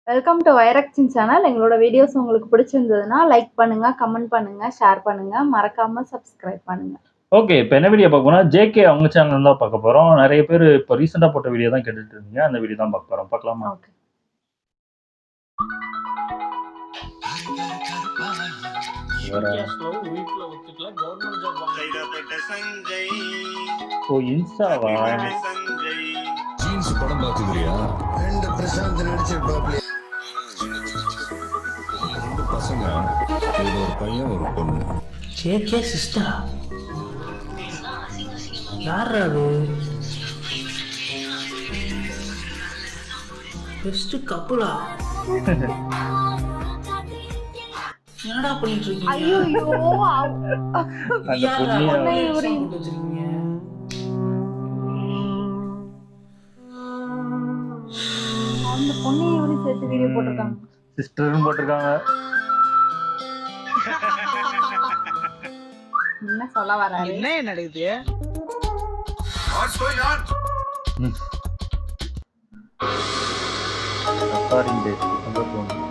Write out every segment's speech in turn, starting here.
Welcome to வைரக்சின் channel. எங்களோட videos உங்களுக்கு பிடிச்சிருந்ததுன்னா லைக் பண்ணுங்க, கமெண்ட் பண்ணுங்க, ஷேர் பண்ணுங்க. மறக்காம சப்ஸ்கிரைப் பண்ணுங்க. ஓகே. இப்ப என்ன வீடியோ பார்க்க போறோம்னா, ஜேகே அவங்க சேனல் தான் பார்க்க போறோம். நெறைய பேரு இப்ப ரீசென்ட்டா போட்ட வீடியோ தான் கேட்டுட்டு இருந்தீங்க. அந்த வீடியோ தான் பார்க்க போறோம். பார்க்கலாமா? ஓகே. வீட்ல ஒத்துக்கல கவர்மெண்ட் ஜாப் ஓ இன்ஸ்டாவா? ஜீன்ஸ் படம் பாத்துக்கிறியா? 2 பிரசாந்த் நடிச்சிருப்பாப்ல. 2 பசங்க, இது ஒரு பையன் ஒரு பொண்ணு. ஜேகே சிஸ்டரா? யார் அது? பெஸ்ட் கப்புலா? என்னடா பண்ணிட்டு இருக்கீங்க? ஐயோ அந்த பொண்ணு வச்சிருக்கீங்க. அந்த பொண்ணை இவரையும் சேர்த்து வீடியோ போட்டிருக்காங்க. சிஸ்டர்னு போட்டிருக்காங்க. என்ன சொல்ல வராரு? என்ன நடக்குது? Recording date December 20.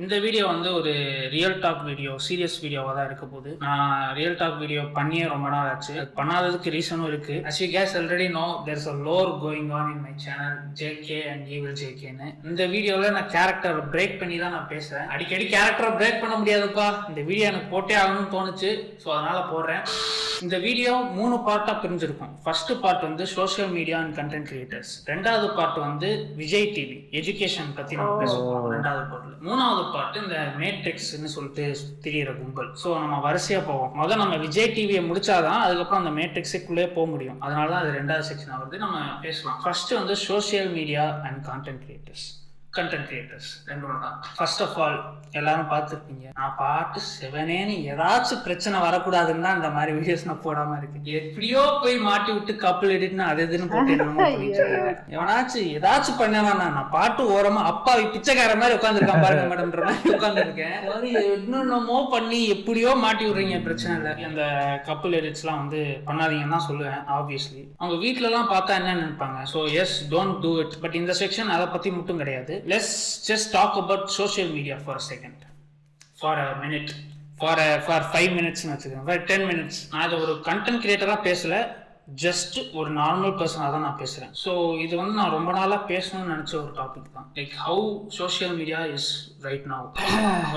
இந்த வீடியோ வந்து ஒரு ரியல் டாக் வீடியோ, சீரியஸ் வீடியோவாக தான் இருக்க போகுது. நான் ரியல் டாக் வீடியோ பண்ணியே ரொம்ப நாள் ஆச்சு. பண்ணாததுக்கு ரீசனும் இருக்கு. As you guys already know, there's a lore going on in my channel, JK and Evil JK ன்னு. இந்த வீடியோவில் நான் கேரக்டர் பிரேக் பண்ணி தான் நான் பேசுறேன். அடிக்கடி கேரக்டரை பிரேக் பண்ண முடியாதுப்பா. இந்த வீடியோ எனக்கு போட்டே ஆகணும்னு தோணுச்சு, ஸோ அதனால போடுறேன். இந்த வீடியோ 3 பார்ட்டாக பிரிஞ்சிருக்கும். ஃபர்ஸ்ட் பார்ட் வந்து social media and content creators. 2வது பார்ட் வந்து விஜய் டிவி எஜுகேஷன் பற்றி நம்ம பேச போகிறோம் 2வது பார்ட்டில். 3வது பார்ட் இந்த மேட்ரிக்ஸ்ன்னு சொல்லிட்டு திரியிற கும்பல். ஸோ நம்ம வரிசையாக போவோம். முதல்ல நம்ம விஜய் டிவியை முடிச்சாதான் அதுக்கப்புறம் அந்த மேட்ரிக்ஸுக்குள்ளே போக முடியும். அதனால தான் அது 2வது செக்ஷன் வருது. நம்ம பேசலாம். ஃபர்ஸ்ட் வந்து social media and content creators. ரெண்டு தான். ஃபர்ஸ்ட் ஆஃப் ஆல் எல்லாரும் பார்த்துருப்பீங்க, நான் பாட்டு செவனேன்னு ஏதாச்சும் பிரச்சனை வரக்கூடாதுன்னு தான் இந்த மாதிரி வீடியோஸ் நான் போடாம இருக்கேன். எப்படியோ போய் மாட்டி விட்டு கப்பல் எடிட்னு அது எதுன்னு போட்டு எவனாச்சும் ஏதாச்சும் பண்ணனா நான் பாட்டு ஓரமா அப்பா பிச்சைக்கார மாதிரி உட்காந்துருக்கான் பாருங்க மேடம்ன்ற மாதிரி உட்காந்துருக்கேன். என்னென்னமோ பண்ணி எப்படியோ மாட்டி விடுறீங்க, பிரச்சனை இல்லை. அந்த கப்பல் எடிட்ஸ்லாம் வந்து பண்ணாதீங்கன்னு தான் சொல்லுவேன். ஆப்வியஸ்லி அவங்க வீட்டிலலாம் பார்த்தா என்ன நினைப்பாங்க. So yes, don't do it. But இந்த செக்ஷன் அதை பற்றி மட்டும் கிடையாது. Let's just talk about social media for a second, for a minute, for 5 minutes னு வச்சுக்கோங்க, for 10 minutes. நான் இதை ஒரு கண்டென்ட் கிரியேட்டரா பேசல, ஜஸ்ட் ஒரு நார்மல் பர்சனாக தான் நான் பேசுகிறேன். ஸோ இது வந்து நான் ரொம்ப நாளாக பேசணும்னு நினச்ச ஒரு டாபிக் தான். Like how social media is right now.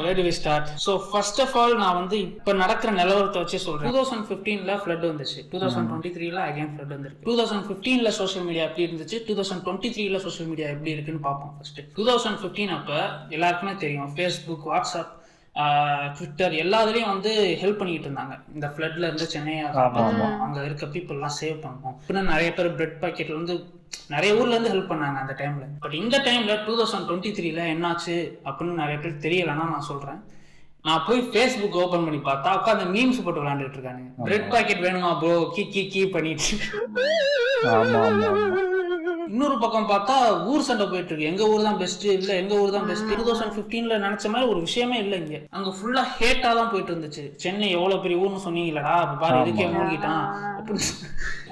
Where do we start? So first of all நான் வந்து இப்போ நடக்கிற நிலவரத்தை வச்சு சொல்கிறேன். 2015 ஃப்ளட் வந்துச்சு, 2023 அகைன் ஃப்ளட் வந்துருக்கு. 2015 சோஷியல் மீடியா எப்படி இருந்துச்சு, 2023 சோஷியல் மீடியா எப்படி இருக்குன்னு பார்ப்போம். ஃபர்ஸ்ட் 2015 அப்போ எல்லாருக்குமே தெரியும், ஃபேஸ்புக், வாட்ஸ்அப், ட்விட்டர் எல்லாத்துலேயும் வந்து ஹெல்ப் பண்ணிட்டு இருந்தாங்க. இந்த ஃப்ளட்ல இருந்து சென்னை அங்கே இருக்க பீப்புளெலாம் சேவ் பண்ணுவோம். இன்னும் நிறைய பேர் பிரெட் பாக்கெட்ல வந்து நிறைய ஊர்ல இருந்து ஹெல்ப் பண்ணாங்க அந்த டைம்ல. பட் இந்த டைம்ல 2023 என்னாச்சு அப்படின்னு நிறைய பேர் தெரியலன்னா நான் சொல்றேன். நான் போய் ஃபேஸ்புக் ஓபன் பண்ணி பார்த்தா உட்காந்து மீம்ஸ் போட்டு விளையாண்டுட்டு இருக்காங்க. பிரெட் பாக்கெட் வேணுமா ப்ரோ, கீ பண்ணிட்டு. இன்னொரு பக்கம் பார்த்தா ஊர் சண்டை போயிட்டு இருக்கு. எங்க ஊர் தான் பெஸ்ட், இல்ல எங்க ஊர் தான் பெஸ்ட். 2015 நினைச்ச மாதிரி ஒரு விஷயமே இல்லை இங்க. அங்க ஃபுல்லா ஹேட்டா தான் போயிட்டு இருந்துச்சு. சென்னை எவ்வளவு பெரிய ஊர்னு சொன்னீங்களடா, பாரு இதுக்கே மூழ்கிட்டான்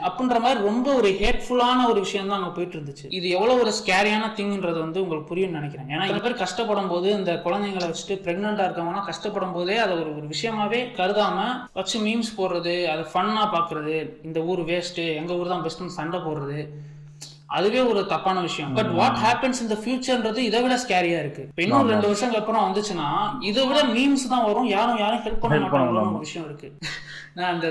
அப்படின்ற மாதிரி ரொம்ப ஒரு ஹேட்ஃபுல்லான ஒரு விஷயம் தான் அங்க போயிட்டு இருந்துச்சு. இது எவ்வளவு ஒரு ஸ்கேரியான திங்ன்றது வந்து உங்களுக்கு புரியும்னு நினைக்கிறேன். ஏன்னா இந்த பேர் கஷ்டப்படும் போது, இந்த குழந்தைங்களை வச்சுட்டு பிரெக்னெண்டா இருக்கவங்கன்னா கஷ்டப்படும் போதே அதை ஒரு விஷயமாவே கருதாம வச்சு மீம்ஸ் போடுறது, அதை ஃபன்னா பாக்குறது, இந்த ஊர் வேஸ்ட் எங்க ஊர் தான் பெஸ்ட்னு சண்டை போடுறது, அதுவே ஒரு தப்பான விஷயம். பட் வாட் ஹேப்பன்ஸ் இன் தி ஃபியூச்சர்ன்றது இதை விட ஸ்கேரியா இருக்கு. இப்போ இன்னும் 2 வருஷங்களுக்கு அப்புறம் வந்துச்சுன்னா இதை விட மீம்ஸ் தான் வரும், யாரும் ஹெல்ப் பண்ண மாட்டாங்கன்னு ஒரு விஷயம் இருக்கு. நான்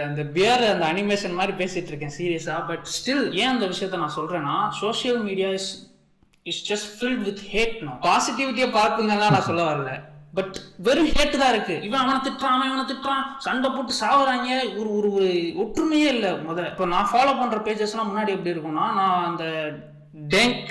அந்த பியர் அந்த அனிமேஷன் மாதிரி பேசிட்டு இருக்கேன் சீரியஸா. பட் ஸ்டில் ஏன் அந்த விஷயத்த நான் சொல்றேன்னா, social media is just filled with hate. பாசிட்டிவிட்டியை பார்க்குங்கன்னா நான் சொல்ல வரல, பட் வெறும் ஹேட்டு தான் இருக்கு. இவன் அவனை திட்டுறான், சண்டை போட்டு சாவுறாங்க. ஒரு ஒற்றுமையே இல்லை. இப்போ நான் ஃபாலோ பண்ற பேஜஸ் எல்லாம் முன்னாடி எப்படி இருக்கும்னா, நான் அந்த டேங்க்,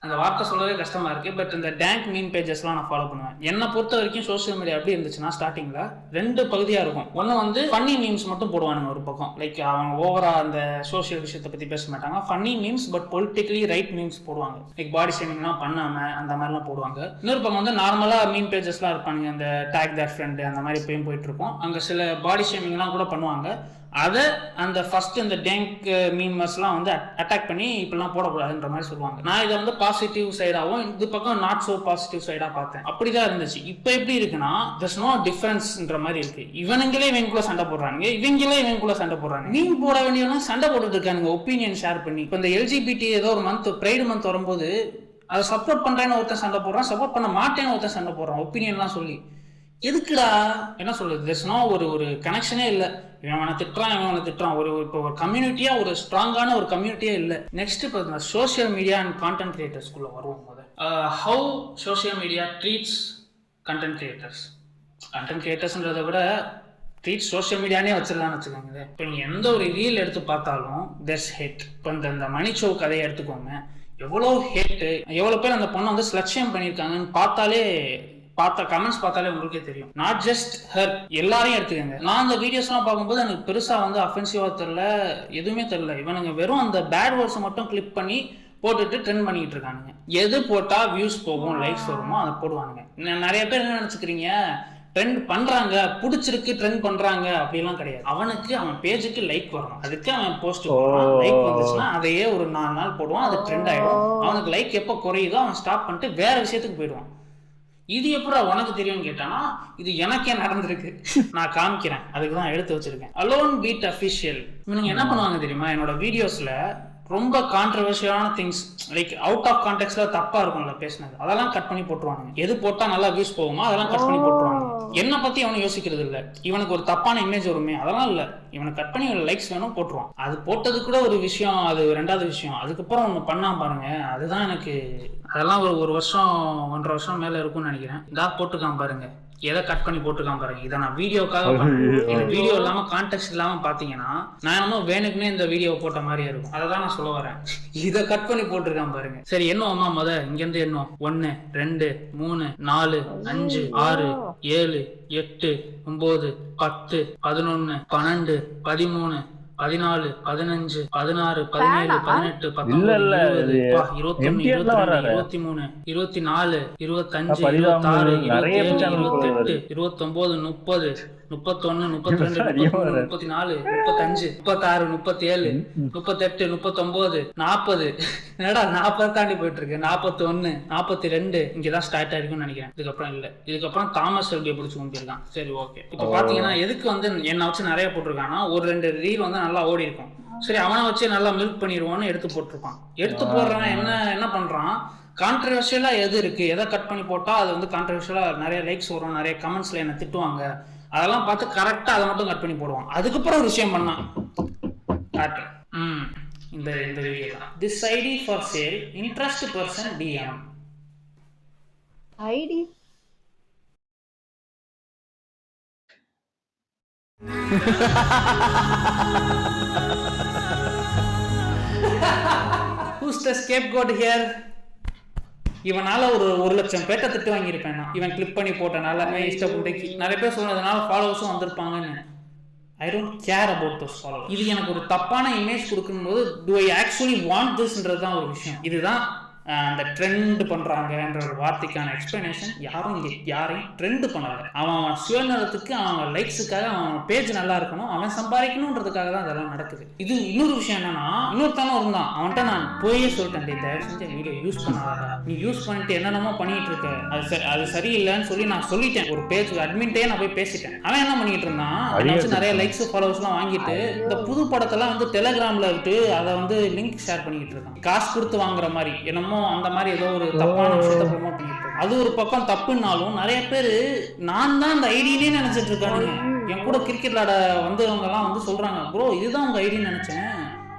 அந்த வார்த்தை சொல்லவே கஷ்டமா இருக்கு, பட் இந்த டேங்க் மீன் பேஜஸ்லாம் நான் ஃபாலோ பண்ணுவேன். என்னை பொறுத்த வரைக்கும் சோஷியல் மீடியா எப்படி இருந்துச்சுன்னா, ஸ்டார்டிங்ல 2 பகுதியா இருக்கும். ஒன்று வந்து ஃபன்னி மீம்ஸ் மட்டும் போடுவானுங்க ஒரு பக்கம். லைக் அவங்க ஓவரா அந்த சோஷியல் விஷயத்தை பத்தி பேச மாட்டாங்க. Funny memes but politically right memes போடுவாங்க. லைக் பாடி ஷேமிங்லாம் பண்ணாம அந்த மாதிரிலாம் போடுவாங்க. இன்னொரு பக்கம் வந்து நார்மலா மீம் பேஜஸ்லாம் இருப்பாங்க. அந்த டேக் தட் ஃப்ரெண்ட் அந்த மாதிரி போயிட்டு இருக்கும். அங்க சில பாடி ஷேமிங்லாம் கூட பண்ணுவாங்க. அதை அந்த ஃபர்ஸ்ட் இந்த டேங்க் மீமர்ஸ்லாம் வந்து அட்டாக் பண்ணி இப்படிலாம் போடக்கூடாதுன்ற மாதிரி சொல்லுவாங்க. நான் இதை வந்து பாசிட்டிவ் சைடாகவும் இது பக்கம் நாட் ஸோ பாசிட்டிவ் சைடாக பார்த்தேன். அப்படிதான் இருந்துச்சு. இப்போ எப்படி இருக்குன்னா there's no differenceன்ற மாதிரி இருக்கு. இவனுங்களே இவங்களுக்குள்ள சண்டை போடுறாங்க, இவங்களே இவங்களுக்குள்ள சண்டை போடுறாங்க. மீன் போட வேண்டியவங்க சண்டை போட்டுட்டு இருக்கானுங்க ஒப்பீனியன் ஷேர் பண்ணி. இப்போ இந்த LGBT ஏதோ ஒரு மந்த் ப்ரைடு மந்த் வரும்போது அதை சப்போர்ட் பண்றேன்னு ஒருத்தன் சண்டை போடுறான், சப்போர்ட் பண்ண மாட்டேன்னு ஒருத்தன் சண்டை போடுறான் ஒப்பீனியன்லாம் சொல்லி. எதுக்குடா என்ன சொல்றது, there's no ஒரு கனெக்ஷனே இல்லை. இவனை திட்டுறான் ஒரு இப்போ ஒரு கம்யூனிட்டியா ஒரு ஸ்ட்ராங்கான ஒரு கம்யூனிட்டியே இல்லை. நெக்ஸ்ட் இப்போ இந்த சோஷியல் மீடியா அண்ட் கான்டென்ட் கிரியேட்டர்ஸ்குள்ள வருவோம். How social media treats content கிரியேட்டர்ஸ்ன்றதை விட ட்ரீட் சோஷியல் மீடியானே வச்சிடலான்னு வச்சுக்கோங்க. இப்போ நீங்கள் எந்த ஒரு ரீல் எடுத்து பார்த்தாலும் there's hate. இப்போ இந்த மணிச்சோ கதையை எடுத்துக்கோங்க, எவ்வளோ ஹேட்டு, எவ்வளோ பேர் அந்த பொண்ணை வந்து ஸ்லட்சியம் பண்ணியிருக்காங்கன்னு கமெண்ட்ஸ் பார்த்தாலே உங்களுக்கே தெரியும். நாட் ஜஸ்ட் ஹர், எல்லாரையும் எடுத்துக்கங்க. நான் அந்த வீடியோஸ்லாம் பார்க்கும்போது எனக்கு பெருசா வந்து அஃபென்சிவா தெரியல, எதுவுமே தெரியல. இவனுங்க வெறும் அந்த பேட் வேர்ட்ஸை மட்டும் கிளிக் பண்ணி போட்டுட்டு ட்ரெண்ட் பண்ணிட்டு இருக்கானுங்க. எது போட்டா வியூஸ் போகும், லைக்ஸ் வருமோ அதை போடுவானுங்க. நிறைய பேர் என்ன நினைச்சுக்கிறீங்க, ட்ரெண்ட் பண்றாங்க, பிடிச்சிருக்கு ட்ரெண்ட் பண்றாங்க அப்படிலாம் கிடையாது. அவனுக்கு அவன் பேஜுக்கு லைக் வரணும், அதுக்கு அவன் போஸ்ட் போடுவான். லைக் வந்துச்சுன்னா அதையே ஒரு 4 நாள் போடுவான், அது ட்ரெண்ட் ஆயிடும். அவனுக்கு லைக் எப்போ குறையுதோ அவன் ஸ்டாப் பண்ணிட்டு வேற விஷயத்துக்கு போயிடுவான். இது எப்படா உனக்கு தெரியும்னு கேட்டானா, இது எனக்கே நடந்திருக்கு, நான் காமிக்கிறேன், அதுக்கு தான் எடுத்து வச்சிருக்கேன். Alone beat official. இவனுங்க என்ன பண்ணுவாங்க தெரியுமா, என்னோட வீடியோஸ்ல ரொம்ப கான்ட்ரவர்ஷியலான திங்ஸ் லைக் அவுட் ஆஃப் கான்டெக்ட்ல தப்பா இருக்கும்ல பேசினது, அதெல்லாம் கட் பண்ணி போட்டுருவாங்க. எது போட்டா நல்லா வியூஸ் போகுமோ அதெல்லாம் கட் பண்ணி போட்டுருவாங்க. என்ன பத்தி அவனுக்கு யோசிக்கிறது இல்லை. இவனுக்கு ஒரு தப்பான இமேஜ் வருமே, அதெல்லாம் இல்லை. இவனை கட் பண்ணி லைக்ஸ் வேணும் போட்டுருவான். அது போட்டது கூட ஒரு விஷயம், அது 2வது விஷயம். அதுக்கப்புறம் ஒன்று பண்ணா பாருங்க, அதுதான் எனக்கு அதெல்லாம் ஒரு வருஷம் 1.5 வருஷம் மேல இருக்கும்னு நினைக்கிறேன். இதா போட்டுக்கான் பாருங்க, எதை கட் பண்ணி போட்டுக்கான் பாருங்க. இதை நான் வீடியோக்காக இந்த வீடியோ இல்லாம கான்டெக்ட் இல்லாம பாத்தீங்கன்னா நான் என்னமோ வேணுக்குன்னே இந்த வீடியோ போட்ட மாதிரியே இருக்கும். அதை தான் நான் சொல்ல வரேன். இதை கட் பண்ணி போட்டிருக்கான் பாருங்க. சரி என்னம்மா இங்க இருந்து என்ன 1 2 3 4 5 6 7 8 9 10 11 12 13 14 15 16 17 18 19 20 21 22 23 24 25 26 27 28 29 30 31 32 34 35 36 37 38 39 40 என்னடா 40 தாண்டி போயிட்டு இருக்கு. 41 42 இங்கதான் ஸ்டார்ட் ஆயிருக்கும்னு நினைக்கிறேன். இதுக்கப்புறம் இல்ல, இதுக்கப்புறம் தாமஸ் எப்படி பிடிச்சு கொண்டிருக்கான். சரி ஓகே. இப்போ பாத்தீங்கன்னா எதுக்கு வந்து என்ன வச்சு நிறைய போட்டிருக்காங்கன்னா, ஒரு 2 ரீல் வந்து நல்லா ஓடி இருக்கும். சரி அவனை வச்சு நல்லா மில்க் பண்ணிடுவான்னு எடுத்து போட்டிருப்பான். எடுத்து போடுறவன் என்ன பண்றான், கான்ட்ரவர்ஷியலா எது இருக்கு, எதை கட் பண்ணி போட்டா அது வந்து கான்ட்ரவர்ஷியலா நிறைய லைக்ஸ் வரும், நிறைய கமெண்ட்ஸ்ல என்ன திட்டுவாங்க, அதெல்லாம் பார்த்து கரெக்டா அதை மட்டும் கட் பண்ணி போடுவான். அதுக்கப்புறம் ஒரு விஷயம் பண்ணான். இந்த video this ID for sale, interest person DM. ID who's the scapegoat here? இவனால ஒரு 1,00,000 பேர்ட்ட திட்டு வாங்கியிருப்பேன். இவன் கிளிக் பண்ணி போட்டனால இஷ்டப்பட்டு நிறைய பேர் சொன்னதுனால ஃபாலோவர்ஸும் வந்திருப்பாங்கன்னு. I don't care about those followers. இது எனக்கு ஒரு தப்பான இமேஜ் கொடுக்கும்போது டு ஐ ஆக்சுவலி வாண்ட் திஸ்ன்றது தான் ஒரு விஷயம். இதுதான் அந்த ட்ரெண்ட் பண்றாங்கன்ற ஒரு வார்த்தைக்கான எக்ஸ்பிளனேஷன். யாரும் இங்க யாரையும் ட்ரெண்ட் பண்ணல. அவன் சுயநலத்துக்கு, அவன் லைக்ஸுக்காக, அவன் பேஜ் நல்லா இருக்கணும், அவன் சம்பாதிக்கணும்ன்றதுக்காக தான் அதெல்லாம் நடக்குது. இது இன்னொரு விஷயம் என்னன்னா, இன்னொருத்தானும் இருந்தான். அவன்கிட்ட நான் போயே சொல்லிட்டேன், தயவு செஞ்சு வீடியோ யூஸ் பண்ணாத, நீ யூஸ் பண்ணிட்டு என்னென்னமோ பண்ணிட்டு இருக்க, அது சரியில்லைன்னு சொல்லி நான் சொல்லிட்டேன். ஒரு பேஜ் அட்மின்ட்டே நான் போய் பேசிட்டேன். அவன் என்ன பண்ணிட்டு இருந்தான், அதை வச்சு நிறைய லைக்ஸ் ஃபாலோவர்ஸ் எல்லாம் வாங்கிட்டு இந்த புது படத்தெல்லாம் வந்து டெலிகிராம்ல விட்டு அதை வந்து லிங்க் ஷேர் பண்ணிட்டு இருக்கான். காசு கொடுத்து வாங்குற மாதிரி என்னமோ அந்த மாதிரி ஏதோ ஒரு தப்பான விஷயத்தை ப்ரமோட் பண்ணிட்டு. அது ஒரு பக்கம் தப்புனாலும் நிறைய பேரு நான் தான் அந்த ஐடியிலே நினைச்சிட்டு இருக்கானுங்க. என் கூட கிரிக்கெட் விளையாட வந்தவங்க எல்லாம் வந்து சொல்றாங்க, ப்ரோ இதுதான் உங்க ஐடின்னு நினைச்சேன்,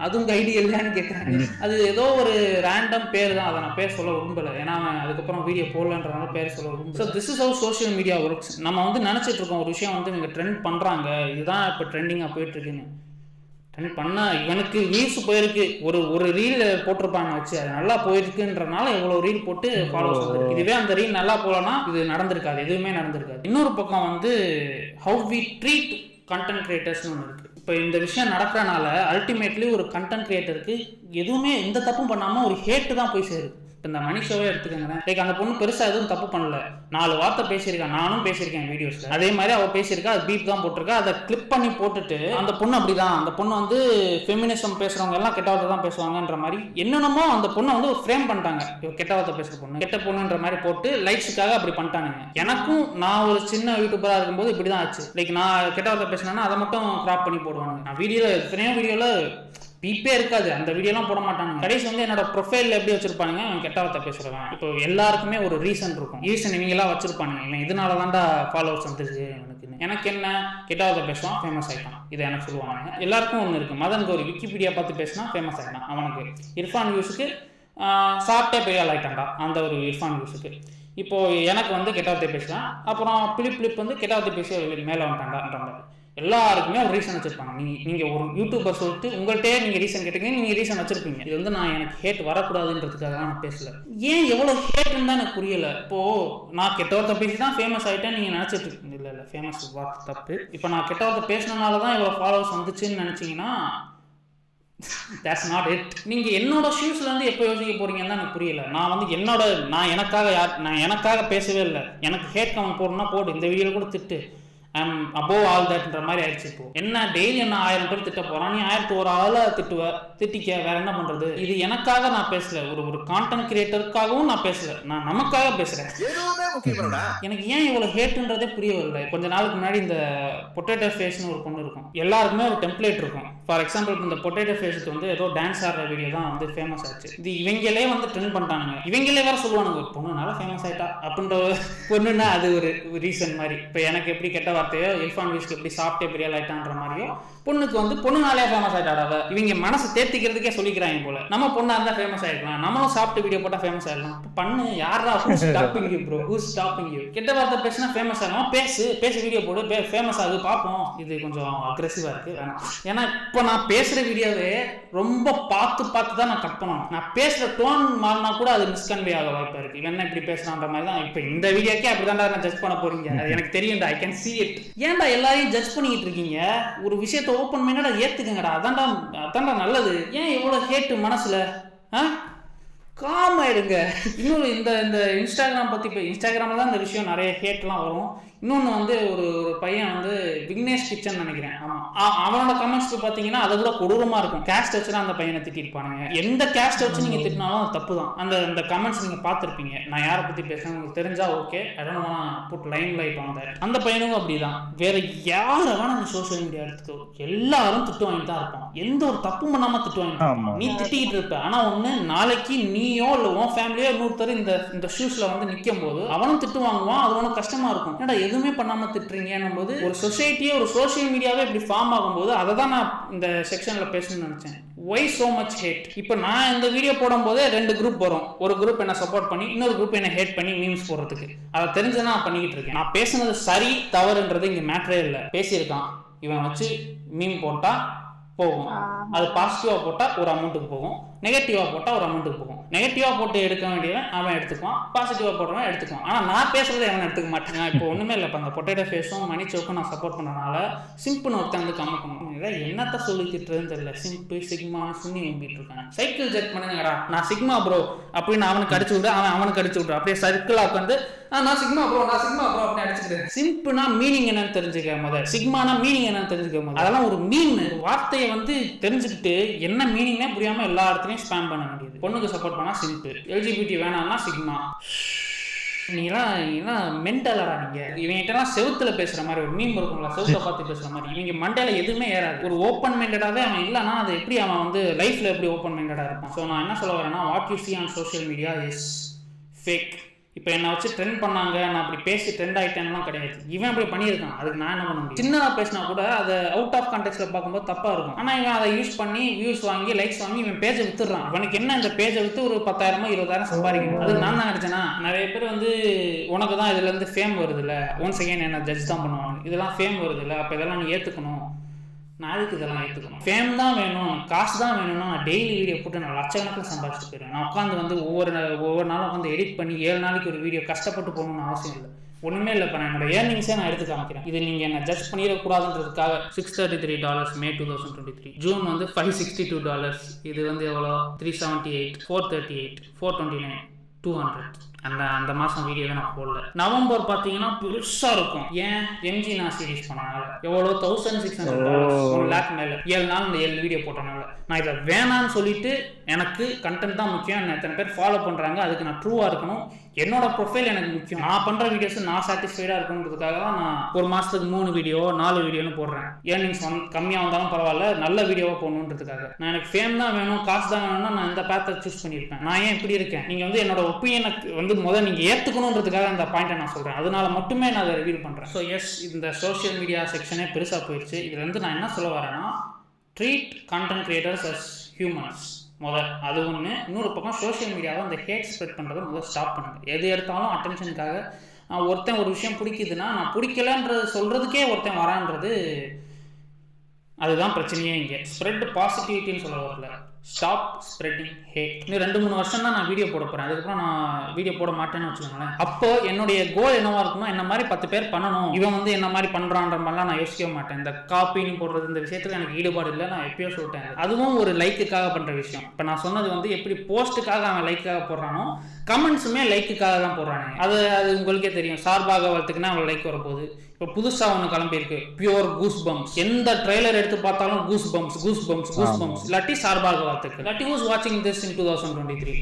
அது உங்க ஐடி இல்லையான்னு கேட்கறாங்க. அது ஏதோ ஒரு ரேண்டம் பேர் தான், அதை நான் பேர் சொல்ல விரும்பல, ஏன்னா அதுக்கப்புறம் வீடியோ போடலன்றனால பேர் சொல்ல விரும்பல. So this is how social media works. நம்ம வந்து நினைச்சிட்டு இருக்கோம் ஒரு விஷயம் வந்து இவங்க ட்ரெண்ட் பண்றாங்க, இதுதான் இப்போ ட்ரெண்டிங்கா போயிட்டு இருக்குன்னு. ட்ரெண்ட் பண்ணா இவனுக்கு வியூஸ் போயிருக்கு. ஒரு ரீல் போட்டிருப்பாங்க வச்சு, அது நல்லா போயிருக்குன்றனால எவ்வளவு ரீல் போட்டு ஃபாலோவர்ஸ் வந்துருக்கு. இதுவே அந்த ரீல் நல்லா போலன்னா இது நடந்திருக்காது, எதுவுமே நடந்திருக்காது. இன்னொரு பக்கம் வந்து ஹவ் வி ட்ரீட் கண்டென்ட் கிரியேட்டர்ஸ்னு ஒன்று இருக்கு. இப்போ இந்த விஷயம் நடக்கிறனால அல்டிமேட்லி ஒரு கண்டென்ட் கிரியேட்டருக்கு எதுவுமே எந்த தப்பும் பண்ணாமல் ஒரு ஹேட்டு தான் போய் சேருது. இப்போ இந்த மணி ஷோவே எடுத்துக்கோங்க, லைக் அந்த பொண்ணு பெருசாக எதுவும் தப்பு பண்ணல, 4 வார்த்தை பேசியிருக்கேன், நானும் பேசியிருக்கேன் வீடியோஸில், அதே மாதிரி அவள் பேசியிருக்கா, அது பீப் தான் போட்டிருக்கா, அதை கிளிப் பண்ணி போட்டுட்டு அந்த பொண்ணு அப்படிதான், அந்த பொண்ணு வந்து ஃபெமினிசம் பேசுகிறவங்க எல்லாம் கெட்ட வார்த்தை தான் பேசுவாங்கன்ற மாதிரி என்னென்னமோ அந்த பொண்ணை வந்து ஒரு ஃப்ரேம் பண்ணிட்டாங்க. கெட்ட வார்த்தை பேசுகிற பொண்ணு, கெட்ட பொண்ணுன்ற மாதிரி போட்டு லைக்ஸுக்காக அப்படி பண்ணிட்டானுங்க. எனக்கும் நான் ஒரு சின்ன யூடியூபராக இருக்கும்போது இப்படி தான் ஆச்சு. லைக் நான் கெட்ட வார்த்தை பேசினேன்னா அதை மட்டும் கிராப் பண்ணி போடுவாங்க. நான் வீடியோவில் எத்தனையோ வீடியோவில் பீப்பே இருக்காது, அந்த வீடியோலாம் போட மாட்டாங்க. கடைசி வந்து என்னோட ப்ரொஃபைல் எப்படி வச்சிருப்பானுங்க, அவன் கெட்ட வார்த்தை பேசுறவன். இப்போ எல்லாருக்குமே ஒரு ரீசன் இருக்கும், ரீசன் இவங்கெல்லாம் வச்சிருப்பானுங்க, இவன் இதனால தான்டா ஃபாலோவர்ஸ் வந்துருச்சு எனக்கு என்ன கெட்ட வார்த்தை பேசுவான் ஃபேமஸ் ஆகிட்டான், இதை எனக்கு சொல்லுவாங்க. எல்லாருக்கும் ஒன்று இருக்குது, மதன் கௌரி விக்கிபீடியா பார்த்து பேசினா ஃபேமஸ் ஆகிட்டான். அவனுக்கு இர்ஃபான் வியூஸுக்கு சாப்பிட்டே பெரிய ஆள் ஆகிட்டான்டா, அந்த ஒரு இர்ஃபான் வியூஸுக்கு. இப்போது எனக்கு வந்து கெட்ட வார்த்தை பேசுவேன், அப்புறம் பிலிப் வந்து கெட்ட வார்த்தை பேசி மேலே வந்துட்டான்டான்ற மாதிரி எல்லாருக்குமே ஒரு ரீசன் வச்சிருப்பாங்க. நீங்கள் ஒரு யூடியூபர் சொல்லிட்டு உங்கள்கிட்டே நீங்கள் ரீசன் கேட்டீங்க, நீங்கள் ரீசன் வச்சிருப்பீங்க. இது வந்து நான் எனக்கு ஹேட் வரக்கூடாதுன்றதுக்காக நான் பேசல. ஏன் எவ்வளோ ஹேட்டுன்னு தான் எனக்கு புரியல. இப்போது நான் கெட்ட வார்த்தை பேசி தான் ஃபேமஸ் ஆகிட்டேன் நீங்கள் நினச்சிட்டு இருக்கீங்க. இல்லை ஃபேமஸ் வார்த்தை தப்பு. இப்போ நான் கெட்ட வார்த்தை பேசினால தான் இவ்வளோ ஃபாலோவர்ஸ் வந்துச்சுன்னு நினச்சிங்கன்னா that's not it. நீங்கள் என்னோட ஷூஸ்லேருந்து எப்போ யோசிக்க போகிறீங்கன்னு தான் எனக்கு புரியல. நான் வந்து நான் எனக்காக பேசவே இல்லை. எனக்கு ஹேட் கமெண்ட் போடணும்னா போடு, இந்த வீடியோவில் கூட திட்டு, ஐம் அபோவ் ஆல் தட்ன்ற மாதிரி ஆயிடுச்சு. இப்போ என்ன டெய்லி என்ன 1000 பேர் திட்ட போறான், நீ 1001 ஆளை திட்டிக்க, வேற என்ன பண்றது? இது எனக்காக நான் பேசல, ஒரு கான்டென்ட் கிரியேட்டருக்காகவும் நான் பேசல, நான் நமக்காக பேசுறேன். எனக்கு ஏன் இவ்வளவு ஹேட்டுன்றதே புரியவில்லை. கொஞ்ச நாளுக்கு முன்னாடி இந்த பொட்டேட்டோ ஃபேஸ்னு ஒரு பொண்ணு இருக்கும், எல்லாருக்குமே ஒரு டெம்ப்ளேட் இருக்கும். ஃபார் எக்ஸாம்பிள் இந்த பொட்டேட்டோ ஃபேஸுக்கு வந்து ஏதோ டான்ஸ் ஆடுற வீடியோ தான் வந்து ஃபேமஸ் ஆச்சு. இது இவங்களே வந்து ட்ரெண்ட் பண்ணிட்டானுங்க, இவங்களே வேற சொல்லுவானுங்க ஒரு பொண்ணுனால ஃபேமஸ் ஆயிட்டா அப்படின்ற பொண்ணுன்னா அது ஒரு ரீசன் மாதிரி. இப்போ எனக்கு எப்படி கெட்ட வார்த்தையோ இர்ஃபான் வியூஸ்க்கு எப்படி சாப்பிட்டே பெரிய ஆயிட்டான்ற மாதிரியோ பொண்ணுக்கு வந்து பொண்ணுனாலே ஃபேமஸ் ஆயிட்டாடாவ. இவங்க மனசு தேர்த்திக்கிறதுக்கே சொல்லிக்கிறாங்க போல, நம்ம பொண்ணா இருந்தா ஃபேமஸ் ஆயிடலாம், நம்மளும் சாப்பிட்டு வீடியோ போட்டா ஃபேமஸ் ஆயிடலாம். பண்ணு, யாரா stopping you bro, who stopping you? கெட்ட வார்த்தை பேசினா ஃபேமஸ் ஆகணும், பேசி வீடியோ போடு, ஃபேமஸ் ஆகுது பார்ப்போம். இது கொஞ்சம் அக்ரெசிவா இருக்கு, வேணாம். ஏன்னா இப்போ நான் பேசுற வீடியோவே ரொம்ப பார்த்து தான் நான் கட் பண்ணணும். நான் பேசுற டோன் மாறினா கூட அது மிஸ்கன்வே ஆக வாய்ப்பா இருக்கு. என்ன இப்படி பேசுறான்ற மாதிரி தான் இப்போ இந்த வீடியோக்கே அப்படிதான் நான் ஜட்ஜ் பண்ண போறீங்க, அது எனக்கு தெரியும்டா, ஐ கேன் see it. ஏன்டா எல்லாரையும் ஜட்ஜ் பண்ணிட்டு இருக்கீங்க? ஒரு விஷயத்தை ஓப்பன் பண்ணா ஏத்துக்கங்கடா, அதான்டா நல்லது. ஏன் இவ்வளவு ஹேட்டு மனசுல? காம் ஆயிடுங்க. இன்னொரு இந்த இன்ஸ்டாகிராம் பத்தி, இப்போ இன்ஸ்டாகிராம்ல தான் இந்த விஷயம் நிறைய ஹேட்லாம் வரும். இன்னொன்று வந்து ஒரு பையன் வந்து விக்னேஷ் கிச்சன் நினைக்கிறேன், ஆமாம், அவனோட கமெண்ட்ஸ் பார்த்தீங்கன்னா அதை கூட கொடூரமாக இருக்கும். கேஸ்ட் வச்சு தான் அந்த பையனை திட்டிருப்பானுங்க. எந்த கேஸ்ட் வச்சு நீங்கள் திட்டினாலும் அது தப்பு தான். அந்த கமெண்ட்ஸ் நீங்கள் பார்த்துருப்பீங்க. நான் யாரை பற்றி பேசுகிறேன் உங்களுக்கு தெரிஞ்சா okay, I don't want to put limelight on that. அந்த பையனும் அப்படி தான். வேற யாரை வேணா அந்த சோஷியல் மீடியா எடுத்துக்கோ, எல்லாரும் திட்டு வாங்கிட்டு தான் இருப்பான். எந்த ஒரு தப்பு பண்ணாமல் திட்டு வாங்கிட்டு நீ திட்டிக்கிட்டு இருப்ப. ஆனால் ஒன்று, நாளைக்கு நீயோ இல்லை உன் ஃபேமிலியோ இன்னொருத்தர் இந்த ஷூஸில் வந்து நிற்கும் போது அவனும் திட்டு வாங்குவான். அது ஒன்றும் கஷ்டமாக இருக்கும். ஏன்னா எதுவுமே பண்ணாம திட்டுறீங்கன்னும் போது ஒரு சொசைட்டியே, ஒரு சோஷியல் மீடியாவே இப்படி ஃபார்ம் ஆகும்போது அதை தான் நான் இந்த செக்ஷன்ல பேசணும்னு நினைச்சேன். why so much hate? இப்போ நான் இந்த வீடியோ போடும் போதே 2 குரூப் வரும். ஒரு குரூப் என்ன சப்போர்ட் பண்ணி, இன்னொரு குரூப் என்ன ஹேட் பண்ணி மீம்ஸ் போடுறதுக்கு. அதை தெரிஞ்சு நான் பண்ணிக்கிட்டு இருக்கேன். நான் பேசுனது சரி தவறுன்றது இங்க மேட்டரே இல்லை. பேசியிருக்கான், இவன் வச்சு மீம் போட்டா போகும், அது பாசிட்டிவா போட்டா ஒரு அமௌண்ட்டுக்கு போகும், நெகட்டிவா போட்டா ஒரு அமௌண்ட்டுக்கு போகும். நெகட்டிவா போட்டு எடுக்க வேண்டியவன் அவன் எடுத்துக்குவான், பாசிட்டிவா போடுறவன் எடுத்துக்குவான். ஆனா நான் பேசுறதை அவன் எடுத்துக்க மாட்டேங்க. இப்போ ஒண்ணுமே இல்லை, இப்போ அந்த பொட்டேட்டோ ஃபேஸும் மணி சோக்கும் நான் சப்போர்ட் பண்ணனால சிம்பிள் ஒருத்தன் வந்து கமெண்ட் பண்ணுவோம், என்னத்த சொல்லிக்கிட்டுறதுன்னு தெரியல, சிம்பிள் சிக்மா சுண்ணி நம்பிட்டு இருக்காங்க. சைக்கிள் ஜெட் பண்ணுங்கடா, நான் சிக்மா ப்ரோ அப்படின்னு அவனுக்கு அடிச்சு விடு, அவனுக்கு அடிச்சு விடு, அப்படியே சர்க்கிளாக வந்து நான் சிக்மா ப்ரோ அப்படின்னு அடிச்சுக்கிறேன். சிம்பிள்னா மீனிங் என்னன்னு தெரிஞ்சுக்க முதல், சிக்மானா மீனிங் என்னன்னு தெரிஞ்சுக்க முதல். அதெல்லாம் ஒரு மீன் வார்த்தையை வந்து தெரிஞ்சுக்கிட்டு என்ன மீனிங்னே புரியாம எல்லா இடத்துலையும் ஸ்பேம் பண்ண வேண்டியது. பொண்ணுக்கு சப்போர்ட் பண்ணா சிம்பிள், எல்ஜிபிடி வேணாம்னா சிக்மா. நீங்களாம் மென்டலரா? நீங்க இவங்ககிட்டலாம் செவுத்துல பேசுற மாதிரி ஒரு மீம் இருக்குங்களா, செவுத்தை பார்த்து பேசுற மாதிரி. இவங்க மண்டையில எதுவுமே ஏறாது. ஒரு ஓப்பன் மைண்டடாவே அவன் இல்லைன்னா அது எப்படி அவன் வந்து லைஃப்ல எப்படி ஓப்பன் மைண்டடா இருப்பான்? ஸோ நான் என்ன சொல்ல வரேன்னா, what you see on social media is fake. இப்போ என்னை வச்சு ட்ரெண்ட் பண்ணாங்க, நான் அப்படி பேசி ட்ரெண்ட் ஆகிட்டேன்லாம் கிடையாது. இவன் அப்படி பண்ணியிருக்கான், அதுக்கு நான் என்ன பண்ண முடியும்? சின்னதாக பேசினா கூட அதை அவுட் ஆஃப் கான்டெக்ட்ல பார்க்கும்போது தப்பாக இருக்கும். ஆனால் இவன் அதை யூஸ் பண்ணி வியூஸ் வாங்கி லைக்ஸ் வாங்கி இவன் பேஜை வித்துடுறான். இவனுக்கு என்ன, இந்த பேஜை வித்து ஒரு 10,000 20,000 சம்பாதிக்கணும். அதுக்கு நான் தான் அடிச்சேன்னா. நிறைய பேர் வந்து உனக்கு தான் இதுலேருந்து ஃபேம் வருது இல்லை, ஒன்ஸ் அகேன் என்ன ஜட்ஜ் தான் பண்ணுவாங்க, இதெல்லாம் ஃபேம் வருது இல்லை, அப்போ இதெல்லாம் நீ ஏற்றுக்கணும். நான் அதுக்கு இதெல்லாம் ஏற்றுக்கணும். ஃபேம் தான் வேணும், காசு தான் வேணும்னா நான் டெய்லி வீடியோ போட்டு நான் லட்சக்கணக்கில் சம்பாதிச்சுட்டு போயிடுவேன். நான் உட்காந்து வந்து ஒவ்வொரு நாளும் வந்து எடிட் பண்ணி 7 நாளைக்கு ஒரு வீடியோ கஷ்டப்பட்டு போகணும்னு அவசியம் இல்லை. ஒன்றுமே இல்லை. இப்போ நான் என்னோட ஏர்னிங்ஸே நான் எடுத்து காமிக்கிறேன். இது நீங்கள் என்ன ஜட்ஜ் பண்ணிடக்கூடாதுன்றதுக்காக $633 May 2023. ஜூன் வந்து $562. இது வந்து எவ்வளோ 378, 438, 429, 200. அந்த மாதம் வீடியோவே நான் போடல. நவம்பர் பார்த்தீங்கன்னா பெருசாக இருக்கும். ஏன் எம்ஜி நான் சீரீஸ் பண்ணனால எவ்வளோ $1600, 1 lakh மேலே 7 நாள் இந்த 7 வீடியோ போட்டனால. நான் இதை வேணான்னு சொல்லிட்டு எனக்கு கண்டென்ட் தான் முக்கியம், என்ன எத்தனை பேர் ஃபாலோ பண்ணுறாங்க அதுக்கு நான் ட்ரூவாக இருக்கணும், என்னோட ப்ரொஃபைல் எனக்கு முக்கியம், நான் பண்ணுற வீடியோஸ் நான் சாட்டிஸ்ஃபைடாக இருக்கணுன்றதுக்காக தான் நான் ஒரு மாதத்துக்கு 3 வீடியோ 4 வீடியோன்னு போடுறேன். ஏர்னிங்ஸ் கம்மியாக வந்தாலும் பரவாயில்ல, நல்ல வீடியோவாக போடணுன்றதுக்காக. நான் எனக்கு ஃபேம் தான் வேணும், காசு தான் வேணும்னா நான் இந்த பேத்தை சூஸ் பண்ணியிருப்பேன். நான் ஏன் இப்படி இருக்கேன்? நீங்கள் வந்து என்னோட ஒப்பீனியனை வந்து முதல்ல நீங்கள் ஏற்றுக்கணுன்றதுக்காக அந்த பாயிண்ட்டை நான் சொல்கிறேன். அதனால மட்டுமே நான் அதை ரிவீல் பண்ணுறேன். ஸோ எஸ், இந்த சோஷியல் மீடியா செக்ஷனே பெருசாக போயிடுச்சு. இதுலேருந்து நான் என்ன சொல்ல வரேன்னா, treat content creators as humans அது ஒன்று. இன்னொரு பக்கம் சோஷியல் மீடியாவை அந்த ஹேட் ஸ்ப்ரெட் பண்ணுறதை முதல்ல ஸ்டாப் பண்ணுங்கள். எது எடுத்தாலும் அட்டென்ஷனுக்காக ஒருத்தன் ஒரு விஷயம் பிடிக்குதுன்னா நான் பிடிக்கலன்றது சொல்கிறதுக்கே ஒருத்தன் வரான்றது, அதுதான் பிரச்சனையே. இங்கே ஸ்ப்ரெட் பாசிட்டிவிட்டின்னு சொல்ல வரல, ஸ்டாப் ஸ்ப்ரெட்டிங் ஹேட். இன்னும் 2-3 வருஷம் தான் நான் வீடியோ போட போகிறேன், அதுக்கப்புறம் நான் வீடியோ போட மாட்டேன்னு வச்சுக்கோங்களேன். அப்போ என்னுடைய கோல் என்னவா இருக்குன்னா, என்ன மாதிரி 10 பேர் பண்ணணும், இவன் வந்து என்ன மாதிரி பண்ணுறான்ற மாதிரிலாம் நான் யோசிக்கவே மாட்டேன். இந்த காப்பின்னு போடுறது இந்த விஷயத்தில் எனக்கு ஈடுபாடு இல்லை, நான் எப்பயோ சொல்லிட்டேன். அதுவும் ஒரு லைக்குக்காக பண்ணுற விஷயம். இப்போ நான் சொன்னது வந்து எப்படி போஸ்ட்டுக்காக அவன் லைக்காக போடுறானோ, கமெண்ட்ஸுமே லைக்குக்காக தான் போடுறாங்க. அது உங்களுக்கே தெரியும். சார்பாக வளர்த்துக்குன்னா அவன் லைக் வரப்போகுது. இப்போ புதுசாக ஒன்று கிளம்பியிருக்கு, பியூர் கூஸ் பம்ப்ஸ். எந்த ட்ரெய்லர் எடுத்து பார்த்தாலும் கூஸ் பம்ப்ஸ் இல்லாட்டி சார்பாக வார்த்தைக்கு, இல்லாட்டி ஹூஸ் வாட்சிங் திஸ் இன் 2023.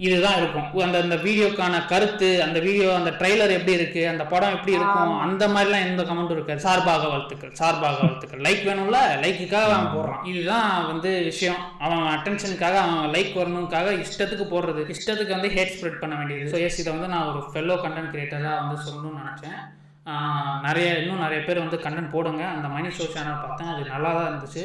இதுதான் இருக்கும். அந்த வீடியோக்கான கருத்து, அந்த வீடியோ அந்த ட்ரெய்லர் எப்படி இருக்கு, அந்த படம் எப்படி இருக்கும், அந்த மாதிரிலாம் எந்த கமெண்ட்டும் இருக்காது. சார்பாக வாழ்த்துக்கள் லைக் வேணும்ல, லைக்குக்காக அவன் போடுறான். இதுதான் வந்து விஷயம். அவன் அட்டென்ஷனுக்காக, அவன் லைக் வரணுக்காக இஷ்டத்துக்கு போடுறது, இஷ்டத்துக்கு வந்து ஹேட் ஸ்ப்ரெட் பண்ண வேண்டியது. ஸோ எஸ், இதை வந்து நான் ஒரு ஃபெல்லோ கண்டென்ட் கிரியேட்டராக வந்து சொல்லணும்னு நினச்சேன். இன்னும் நிறைய பேர் வந்து கண்டென்ட் போடுங்க. அந்த மணி ஷோ சேனல் பார்த்தேன், அது நல்லா தான் இருந்துச்சு.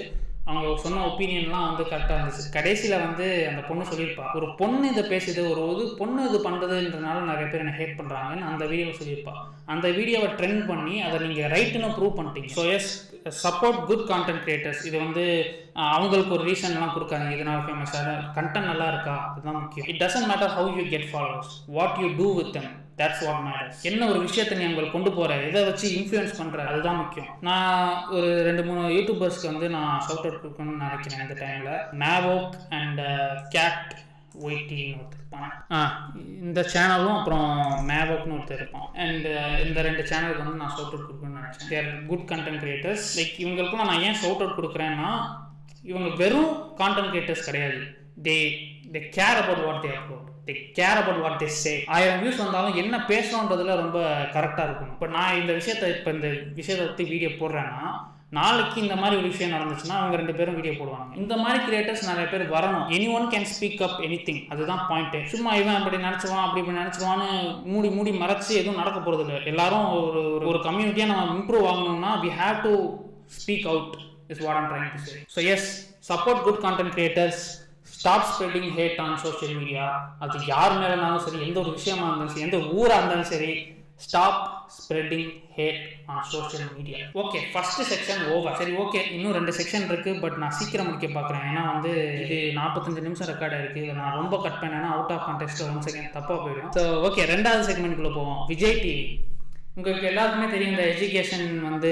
அவங்க சொன்ன ஒப்பீனியன்லாம் வந்து கரெக்டாக இருந்துச்சு. கடைசியில் வந்து அந்த பொண்ணு சொல்லியிருப்பா, ஒரு பொண்ணு இதை பேசுது, ஒரு பொண்ணு இது பண்ணுறதுன்றனால நிறைய பேர் என்ன ஹேட் பண்ணுறாங்கன்னு அந்த வீடியோவை சொல்லியிருப்பா. அந்த வீடியோவை ட்ரெண்ட் பண்ணி அதை நீங்கள் ரைட்டுன்னு ப்ரூவ் பண்ணிட்டீங்க. So yes, support good content creators. இது வந்து அவங்களுக்கு ஒரு ரீசன்லாம் கொடுக்காங்க, இதனால் ஃபேமஸாக கண்டென்ட் நல்லா இருக்கா, அதுதான் முக்கியம். It doesn't matter how you get followers, what you do with them, that's what matters. என்ன ஒரு விஷயத்தை நீ அவங்களுக்கு கொண்டு போகிற, எதை வச்சு இன்ஃப்ளூயன்ஸ் பண்ணுற, அதுதான் முக்கியம். நான் ஒரு 2-3 யூடியூபர்ஸ்க்கு வந்து நான் ஷவுட் அவுட் கொடுக்கணும்னு நினைக்கிறேன் இந்த டைமில். மேவோக் அண்ட் கேட் ஒய்டின்னு ஒருத்தர் இருப்பான், இந்த சேனலும் அப்புறம் மேவோக்னு ஒருத்தர் இருப்பான். அண்ட் இந்த 2 சேனலுக்கு வந்து நான் ஷவுட் அவுட் கொடுக்கணும்னு நினச்சேன். தேர் குட் கண்டென்ட் கிரியேட்டர்ஸ். லைக் இவங்களுக்குலாம் நான் ஏன் ஷவுட் அவுட் கொடுக்குறேன்னா, இவங்க வெறும் கான்டென்ட் கிரியேட்டர்ஸ் கிடையாது. they care about what they upload, they care about what they say. 1000 views வந்தாலும் என்ன பேசுகிறோன்றதுல ரொம்ப கரெக்டாக இருக்கும். இப்போ நான் இந்த விஷயத்தை பற்றி வீடியோ போடுறேன்னா, நாளைக்கு இந்த மாதிரி ஒரு விஷயம் நடந்துச்சுன்னா அவங்க 2 பேரும் வீடியோ போடுவாங்க. இந்த மாதிரி கிரியேட்டர்ஸ் நிறைய பேர் வரணும். anyone can speak up anything, அதுதான் பாயிண்ட்டு. சும்மா இவன் அப்படி நினச்சிவான் அப்படி நினச்சிவான்னு மூடி மறைச்சு எதுவும் நடக்க போகிறது இல்லை. எல்லாரும் ஒரு கம்யூனிட்டியாக நம்ம இம்ப்ரூவ் ஆகணும்னா we have to speak out is what I'm trying to say. So yes, support good content creators, stop spreading hate on social media. அது யார் மேலே இருந்தாலும் சரி, எந்த ஒரு விஷயமா இருந்தாலும் சரி, எந்த ஊராக இருந்தாலும் சரி, stop spreading hate on social media. Okay, first section over. சரி, ஓகே, இன்னும் 2 செக்ஷன் இருக்கு. பட் நான் சீக்கிரம் முடிக்க பார்க்குறேன். ஏன்னா வந்து இது 45 நிமிஷம் ரெக்கார்ட் ஆயிருக்கு. நான் ரொம்ப கட் பண்ணேன்னா அவுட் ஆஃப் கான்டெக்ஸ்ட் 1 செகண்ட் தப்பாக போயிடும். ஸோ ஓகே, 2வது செக்மெண்ட்குள்ளே போவோம். விஜய் டிவி. உங்களுக்கு எல்லாருக்குமே தெரியும், இந்த எஜுகேஷன் வந்து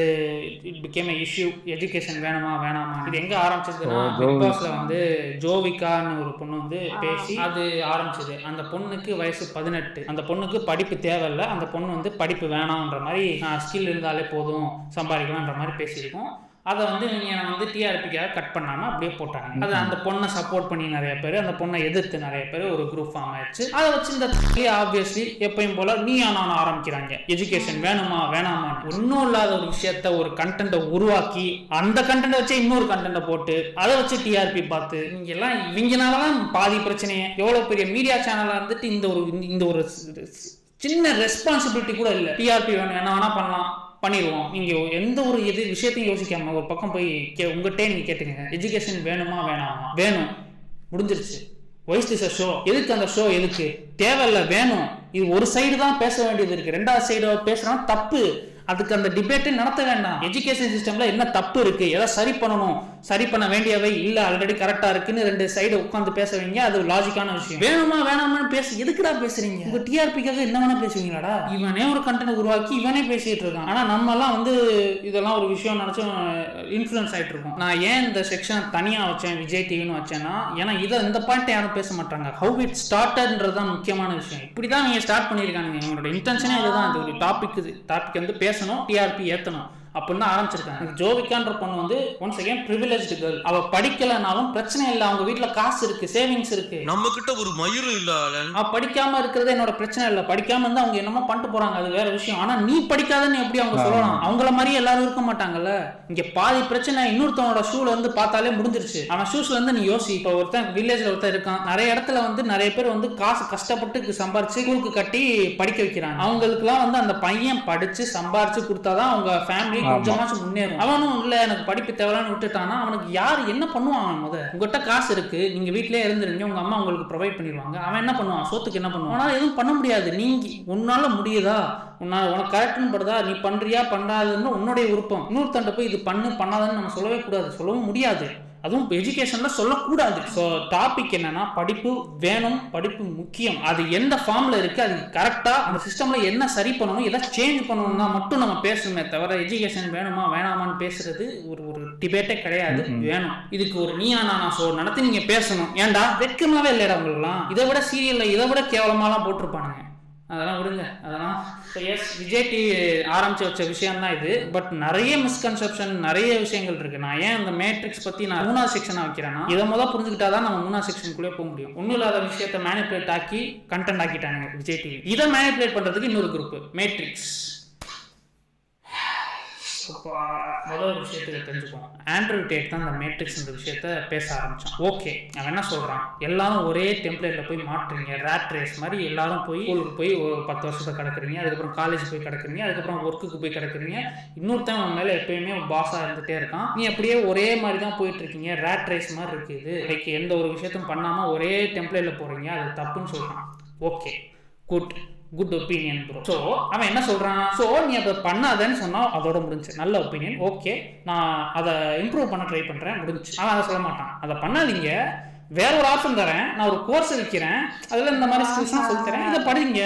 it became a issue. Education வேணுமா வேணாமா, இது எங்கே ஆரம்பிச்சதுன்னா, பிக் பாஸ்ல வந்து ஜோவிகான்னு ஒரு பொண்ணு வந்து பேசி அது ஆரம்பிச்சது. அந்த பொண்ணுக்கு வயசு 18, அந்த பொண்ணுக்கு படிப்பு தேவையில்லை, அந்த பொண்ணு வந்து படிப்பு வேணாம்ன்ற மாதிரி, ஸ்கில் இருந்தாலே போதும் சம்பாதிக்கலாம்ன்ற மாதிரி பேசியிருக்கோம். அதை வந்து நீங்கள் வந்து டிஆர்பிக்காக கட் பண்ணாமல் அப்படியே போட்டாங்க. அது அந்த பொண்ணை சப்போர்ட் பண்ணி நிறைய பேர், அந்த பொண்ணை எதிர்த்து நிறைய பேர் ஒரு குரூப் ஃபார்ம் ஆயிடுச்சு. அதை வச்சு இந்த ஆப்வியஸ்லி எப்பயும் போல நீ நான் ஆரம்பிக்கிறாங்க. எஜுகேஷன் வேணுமா வேணாமா, ஒன்றும் இல்லாத ஒரு விஷயத்த ஒரு கண்டென்ட்டை உருவாக்கி அந்த கண்டென்ட்டை வச்சு இன்னொரு கண்டென்ட்டை போட்டு அதை வச்சு டிஆர்பி பார்த்து இங்கெல்லாம் இவங்கனாலதான் பாதி பிரச்சனையே. எவ்வளோ பெரிய மீடியா சேனலாக இருந்துட்டு இந்த ஒரு சின்ன ரெஸ்பான்சிபிலிட்டி கூட இல்லை. டிஆர்பி வேணும், என்ன வேணா பண்ணலாம், பண்ணிடுவோம். நீங்கள் எந்த ஒரு விஷயத்தையும் யோசிக்காம ஒரு பக்கம் போய் உங்கள்கிட்டே நீங்கள் கேட்டுங்க, எஜுகேஷன் வேணுமா வேணாமா, வேணும், முடிஞ்சிருச்சு. வாய்ஸ் திஸ் ஷோ, எதுக்கு அந்த ஷோ, எதுக்கு தேவையில்லை, வேணும். இது ஒரு சைடு தான் பேச வேண்டியது இருக்கு, 2வது சைடு பேசுறோம் தப்பு. அதுக்கு அந்த டிபேட்டே நடத்த வேண்டாம். எஜுகேஷன் சிஸ்டம்ல என்ன தப்பு இருக்கு, எதை சரி பண்ணணும், சரி பண்ண வேண்டியவை இல்ல ஆல்ரெடி கரெக்டா இருக்குன்னு 2 சைடு உட்காந்து பேசுவீங்க. அது லாஜிக்கான விஷயம். வேணுமா வேணாமான்னு பேச எதுக்குடா பேசுறீங்க? உங்க டிஆர்பிக்காக என்ன வேணா பேசுவீங்களாடா? இவனே ஒரு கண்டென்ட் உருவாக்கி இவனே பேசிட்டு இருக்கான். ஆனா நம்ம எல்லாம் வந்து இதெல்லாம் ஒரு விஷயம் நினைச்சும் இன்ஃப்ளூயன்ஸ் ஆயிட்டு இருக்கோம். நான் ஏன் இந்த செக்ஷன் தனியா வச்சேன், விஜய் டிவின்னு வச்சேன்னா, ஏன்னா இந்த பாயிண்ட் யாரும் பேச மாட்டாங்க. ஹவு இட் ஸ்டார்டட்ன்றதுதான் முக்கியமான விஷயம். இப்படிதான் நீங்க ஸ்டார்ட் பண்ணிருக்காங்க. எங்களோட இன்டென்ஷனே இதுதான். இது ஒரு டாபிக் வந்து பேசணும், டிஆர்பி ஏத்தணும் அப்படின்னு தான் ஆரம்பிச்சிருக்காங்க. ஜோவிகான்ற பொண்ணு வந்து ஒன்ஸ் அகைன் பிரிவிலேஜ்டு கேர்ள். அவ படிக்கலனாலும் பிரச்சனை இல்லை, அவங்க வீட்டுல காசு இருக்கு, சேவிங்ஸ் இருக்கு, நம்ம கிட்ட ஒரு மயிரும் இல்ல. அவ படிக்காம இருக்கிறது என்னோட பிரச்சனை இல்லை. படிக்காம இருந்தா அவங்க என்னமோ பண்ணிட்டு போறாங்க, அது வேற விஷயம். ஆனா நீ படிக்காதன்னு எப்படி அவங்க சொல்லலாம்? அவங்கள மாதிரி எல்லாரும் இருக்க மாட்டாங்கல்ல. இங்க பாதி பிரச்சனை இன்னொருத்தவனோட ஷூல இருந்து பார்த்தாலே முடிஞ்சிருச்சு. அவன் ஷூஸ்ல இருந்து நீ யோசி. இப்ப ஒருத்தன் வில்லேஜ்ல ஒருத்தன் இருக்கான், நிறைய இடத்துல வந்து நிறைய பேர் வந்து காசு கஷ்டப்பட்டு சம்பாரிச்சு ஸ்கூலுக்கு கட்டி படிக்க வைக்கிறாங்க. அவங்களுக்கு எல்லாம் வந்து அந்த பையன் படிச்சு சம்பாரிச்சு கொடுத்தாதான் அவங்க ஃபேமிலி கொஞ்சமாச்சும் முன்னேறும். அவனும் இல்ல எனக்கு படிப்பு தேவைன்னு விட்டுட்டானா அவனுக்கு யாரு என்ன பண்ணுவான்? முதல்ல உங்ககிட்ட காசு இருக்கு, நீங்க வீட்லயே இருந்துருங்க, உங்க அம்மா உங்களுக்கு ப்ரொவைட் பண்ணிடுவாங்க. அவன் என்ன பண்ணுவான்? சோத்துக்கு என்ன பண்ணுவான்? ஆனா எதுவும் பண்ண முடியாது. நீங்க உன்னால முடியுதா, உனக்கு கரெக்ட்னு படுதா, நீ பண்றியா பண்றாதுன்னு உன்னுடைய விருப்பம். இன்னொருத்தண்ட போய் இது பண்ணாதன்னு நம்ம சொல்லவே கூடாது, சொல்லவும் முடியாது. அதுவும் எஜுகேஷன்ல சொல்லக்கூடாது. ஸோ டாபிக் என்னன்னா, படிப்பு வேணும், படிப்பு முக்கியம். அது எந்த ஃபார்ம்ல இருக்கு, அது கரெக்டா அந்த சிஸ்டம்ல என்ன சரி பண்ணணும், எல்லாம் சேஞ்ச் பண்ணணும்னா மட்டும் நம்ம பேசணுமே தவிர எஜுகேஷன் வேணுமா வேணாமான்னு பேசுறது ஒரு டிபேட்டே கிடையாது. வேணும். இதுக்கு ஒரு நீயா நானா ஷோ நடத்தி நீங்க பேசணும். ஏன்டா வெட்கமாவே இல்லைடா உங்களுக்குலாம்? இதை விட சீரியல்ல இதை விட கேவலமாலாம் போட்டிருப்பானுங்க. அதெல்லாம் விடுங்க. அதெல்லாம் விஜய் டிவி ஆரம்பிச்சு வச்ச விஷயம் தான் இது. பட் நிறைய மிஸ்கன்செப்ஷன், நிறைய விஷயங்கள் இருக்கு. நான் ஏன் இந்த மேட்ரிக்ஸ் பத்தி நான் 3வது செக்ஷனா வைக்கிறேன்னா, இதை முதல் புரிஞ்சுக்கிட்டாதான் நம்ம 3வது செக்ஷனுக்குள்ளே போக முடியும். ஒன்றும் இல்லாத விஷயத்தை மேனிபுலேட் ஆக்கி கண்டென்ட் ஆக்கிட்டாங்க விஜய் டிவி. இதை மேனிபுலேட் பண்றதுக்கு இன்னொரு குரூப் மேட்ரிக்ஸ். முதல் விஷயத்துக்கு தெரிஞ்சுக்கோம். ஆண்ட்ரூ டேட் தான் இந்த மேட்ரிக்ஸ் இந்த விஷயத்த பேச ஆரம்பிச்சான். ஓகே, அவன் என்ன சொல்றான்? எல்லாரும் ஒரே டெம்ப்ளேட்ல போய் மாட்டுறீங்க, ரேட் ரேஸ் மாதிரி எல்லாரும் போய் ஸ்கூலுக்கு போய் ஒரு 10 வருஷத்தை கிடக்குறீங்க, அதுக்கப்புறம் காலேஜ் போய் கிடக்குறீங்க, அதுக்கப்புறம் ஒர்க்குக்கு போய் கிடக்குறீங்க. இன்னொருத்தன் அவன் மேல எப்பயுமே பாஸா இருந்துட்டே இருக்கான். நீ அப்படியே ஒரே மாதிரி தான் போயிட்டு இருக்கீங்க, ரேட் ரேஸ் மாதிரி இருக்குது. லைக் எந்த ஒரு விஷயத்தையும் பண்ணாம ஒரே டெம்ப்ளேட்ல போறீங்க, அது தப்புன்னு சொல்றான். Okay, good opinion bro. So அவன் என்ன சொல்றான்? ஸோ நீ அதை பண்ணாதன்னு சொன்னா அதோட முடிஞ்சு. நல்ல ஒப்பீனியன், ஓகே, நான் அதை இம்ப்ரூவ் பண்ண ட்ரை பண்றேன், முடிஞ்சு. அவன் அதை சொல்ல மாட்டான். அதை பண்ணாதீங்க, வேற ஒரு ஆப்ஷன் தரேன், நான் ஒரு கோர்ஸ் வைக்கிறேன், அதுல இந்த மாதிரி ஸ்கில்ஸ்லாம் சொல்லி தரேன், இதை படிங்க,